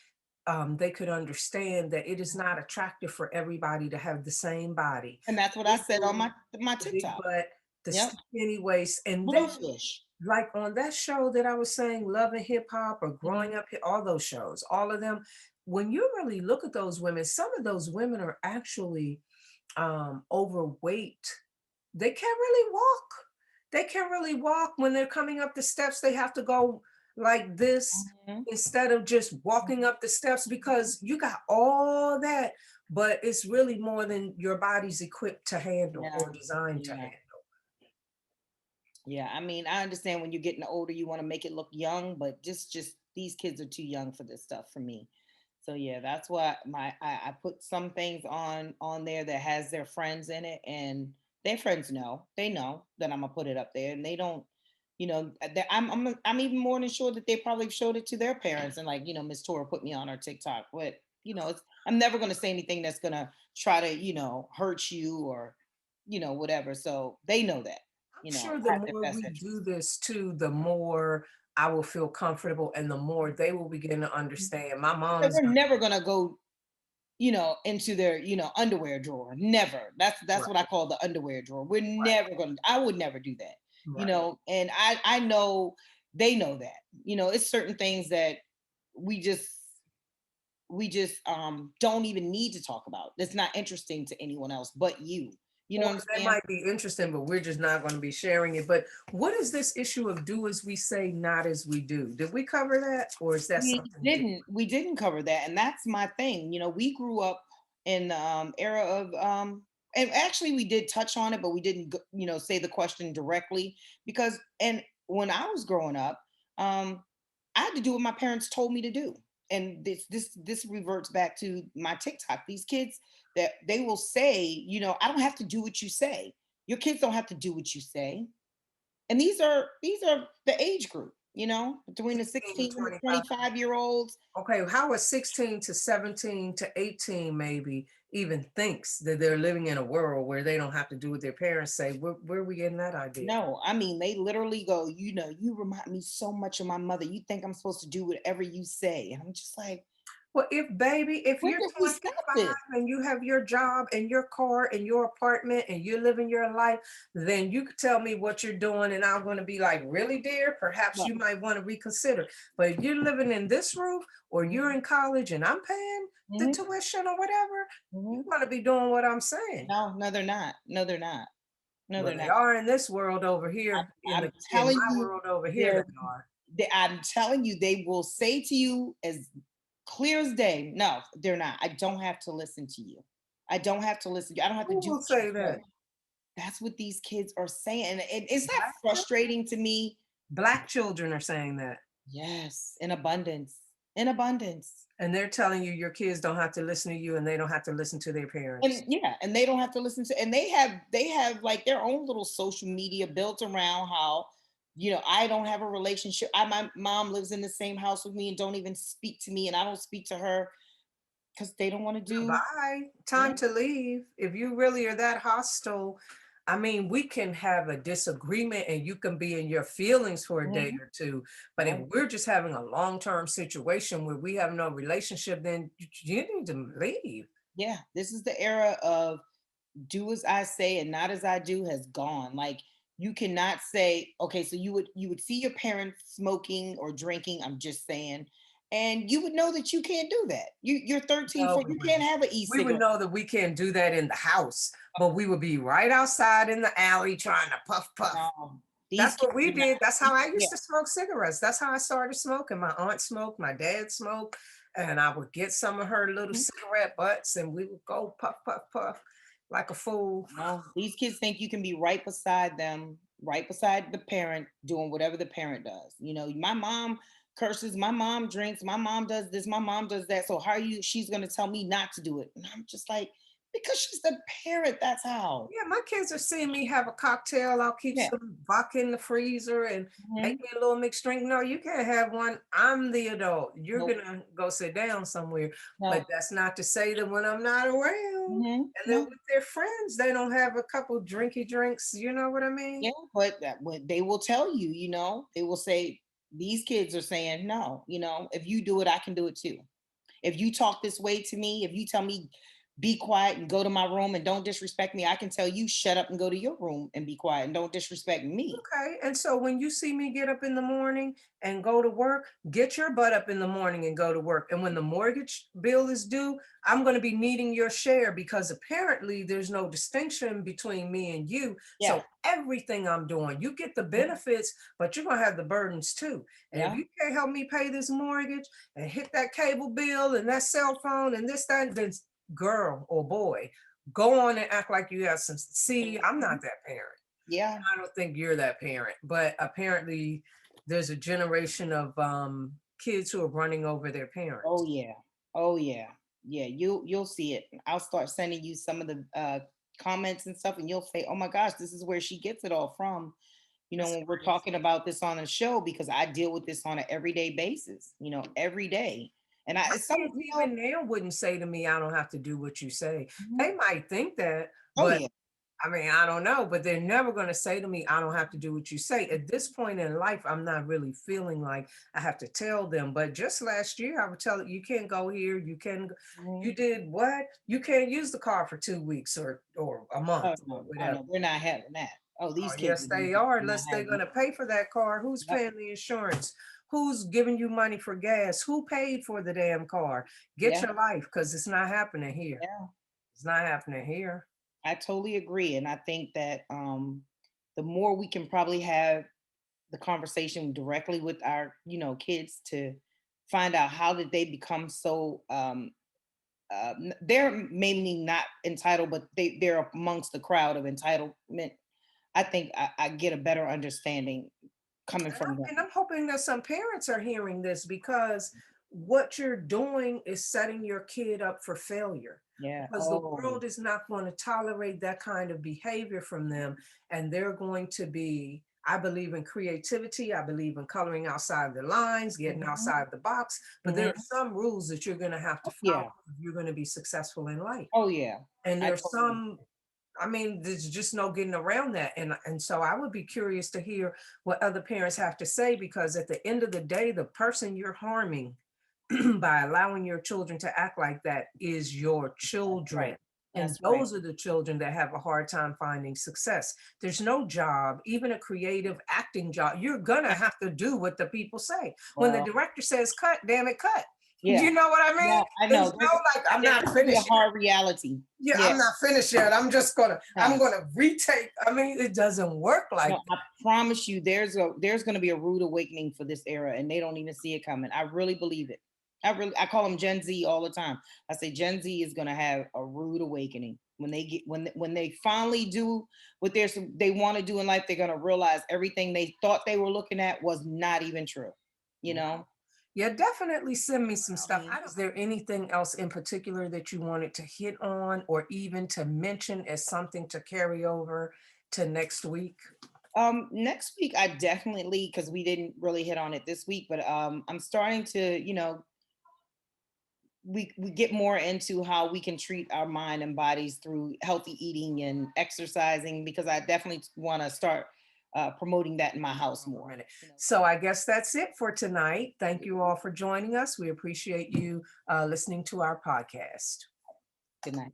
they could understand that it is not attractive for everybody to have the same body. And that's what I Big said on boobs, my the big TikTok. butt, the Yep. skinny waist. And then, Bluefish. like on that show that I was saying, Love and Hip Hop or Mhm. Growing Up, all those shows, all of them, when you really look at those women, some of those women are actually overweight. They can't really walk. They can't really walk when they're coming up the steps. They have to go like this Mhm. instead of just walking Mhm. up the steps because you got all that, but it's really more than your body's equipped to handle Yeah. or designed to Yeah. handle. Yeah. I mean, I understand when you're getting older, you want to make it look young, but just these kids are too young for this stuff for me. So yeah, that's why I put some things on there that has their friends in it, and their friends know. They know that I'm gonna put it up there, and they don't. I'm even more than sure that they probably showed it to their parents and like, Miss Torra put me on her TikTok. But I'm never gonna say anything that's gonna try to, hurt you or, whatever. So they know that, I'm sure I the have their more best we do interest. this too, the more I will feel comfortable and the more they will begin to understand. My So mom's we're never gonna go into their, underwear drawer. Never. That's what I Right, call the underwear drawer. We're right, never gonna, I would never do that. right. And I know they know that. It's certain things that we just don't even need to talk about. That's not interesting to anyone else but you. You know Or what I'm that saying? might be interesting, but we're just not going to be sharing it. But what is this issue of do as we say, not as we do? Did we cover that, or is that We something different? didn't cover that, and that's my thing. We grew up in the era of and actually we did touch on it, but we didn't say the question directly, because and when I was growing up, I had to do what my parents told me to do. And this reverts back to my TikTok. These kids, that they will say, I don't have to do what you say. Your kids don't have to do what you say. And these are the age group, between the 16 to 16 and the 25. 25-year-olds. Okay, how a 16 to 17 to 18 maybe even thinks that they're living in a world where they don't have to do what their parents say? Where are we getting that idea from? No, I mean, they literally go, you remind me so much of my mother. You think I'm supposed to do whatever you say. And I'm just like, Well, if when you're did we stop 25 this? and you have your job and your car and your apartment and you're living your life, then you could tell me what you're doing and I'm going to be like, really, dear? Perhaps Right. you might want to reconsider. But if you're living in this roof or you're Mhm, in college and I'm paying the mhm, tuition or whatever, you're mhm. going to be doing what I'm saying. No, no, they're not. No, they're not. No, Well, they're they not. are in this world over here, I'm in telling my you, world over here, they they're are. I'm telling you, they will say to you as clear as day, no, they're not. I don't have to listen to you. I don't have to listen to you. I don't have to Who do will what you say say. that? That's what these kids are saying. And it's not Black children? frustrating to me. Black children are saying that. Yes, in abundance. In abundance. And they're telling you your kids don't have to listen to you and they don't have to listen to their And parents. yeah, and they don't have to listen to, and they have like their own little social media built around how, I don't have a relationship. My mom lives in the same house with me and don't even speak to me, and I don't speak to her because they don't want to do. Bye. Yeah. Time to leave. If you really are that hostile, I mean, we can have a disagreement and you can be in your feelings for a day Mhm. or two. But if Right. we're just having a long-term situation where we have no relationship, then you need to leave. Yeah, this is the era of do as I say and not as I do has gone. Like, you cannot say, okay, so you would see your parents smoking or drinking, I'm just saying, and you would know that you can't do that. You're 13, No, 14, we you can't wouldn't. have an We would e-cigarette. know that we can't do that in the house, but we would be right outside in the alley trying to puff, puff. No, these That's kids what we are not. did. That's how I Yeah. used to smoke cigarettes. That's how I started smoking. My aunt smoked, my dad smoked, and I would get some of her little Mhm. cigarette butts and we would go puff, puff, puff like a fool. No, these kids think you can be right beside them, right beside the parent, doing whatever the parent does. My mom curses, my mom drinks, my mom does this, my mom does that. So how are you? She's gonna tell me not to do it, and I'm just like, because she's the parent. That's how. Yeah, my kids are seeing me have a cocktail. I'll keep Yeah. some vodka in the freezer and make Mhm. me a little mixed drink. No, you can't have one. I'm the adult. You're Nope. gonna go sit down somewhere. But No. that's not to say that when I'm not around and they're No. with their friends, they don't have a couple drinky drinks. You know what I mean? Yeah, but what they will tell you, they will say these kids are saying no. If you do it, I can do it too. If you talk this way to me, if you tell me be quiet and go to my room and don't disrespect me, I can tell you shut up and go to your room and be quiet and don't disrespect me. Okay. And so when you see me get up in the morning and go to work, get your butt up in the morning and go to work. And when the mortgage bill is due, I'm going to be needing your share because apparently there's no distinction between me and you. Yeah. So everything I'm doing, you get the benefits, but you're going to have the burdens too. And if Yeah. you can't help me pay this mortgage and hit that cable bill and that cell phone and this, that, then girl or boy, go on and act like you have some. See, I'm Mhm. not that parent. Yeah. I don't think you're that parent, but apparently there's a generation of kids who are running over their Oh parents. yeah. Oh yeah. Yeah. You'll see it. I'll start sending you some of the comments and stuff, and you'll say, "Oh my gosh, this is where she gets it all from." That's When we're crazy. talking about this on a show, because I deal with this on an everyday basis, every day. And My some, kids even now wouldn't say to me, I don't have to do what you say. Mhm. They might think that, Oh but yeah. I mean, I don't know, but they're never going to say to me, I don't have to do what you say. At this point in life, I'm not really feeling like I have to tell them. But just last year, I would tell it, you can't go here. Mhm. You did what? You can't use the car for 2 weeks or a month Oh, or no. Oh, whatever. no, we're not having that. Oh, Oh, these kids yes, are they they're are, not unless they're having going to that. pay for that car. Who's Yep, paying the insurance? Who's giving you money for gas? Who paid for the damn car? Get yeah, your life because it's not happening here. yeah. It's not happening here. I totally agree, and I think that the more we can probably have the conversation directly with our, kids to find out how did they become so they're mainly not entitled, but they're amongst the crowd of entitlement. I think I get a better understanding coming And from them. I'm hoping that some parents are hearing this because what you're doing is setting your kid up for failure Yeah. because the Oh. world is not going to tolerate that kind of behavior from them. And they're going to be, I believe in creativity. I believe in coloring outside the lines, getting Mhm, outside the box. But there are mhm. some rules that you're going to have to Oh, follow yeah. if you're going to be successful in life. Oh, yeah. And I there's totally some, I mean, there's just no getting around that. And so I would be curious to hear what other parents have to say because at the end of the day, the person you're harming by allowing your children to act like that is your That's children. right. And That's right. those are the children that have a hard time finding success. There's no job, even a creative acting job. You're gonna Yeah. have to do what the people say. When the Well, director says cut, damn it, cut. yeah. You know what I mean? Yeah, I There's know. no like, I'm There's not gonna be a finished yet. hard reality. Yeah, Yeah. I'm not finished yet. I'm No. gonna retake. I mean, it doesn't work like No, I promise you, there's going to be a rude awakening for this era, and they don't even see it coming. I really believe it. I call them Gen Z all the time. I say Gen Z is going to have a rude awakening when they get when they finally do what they want to do in life. They're going to realize everything they thought they were looking at was not even true. You that. know. Yeah, definitely send me some stuff. Mhm. Is there anything else in particular that you wanted to hit on or even to mention as something to carry over to next week? Next week I definitely, because we didn't really hit on it this week, but I'm starting to, we get more into how we can treat our mind and bodies through healthy eating and exercising, because I definitely want to start promoting that in my house Over a more. minute. So I guess that's it for tonight. Thank you all for joining us. We appreciate you listening to our podcast. Good night.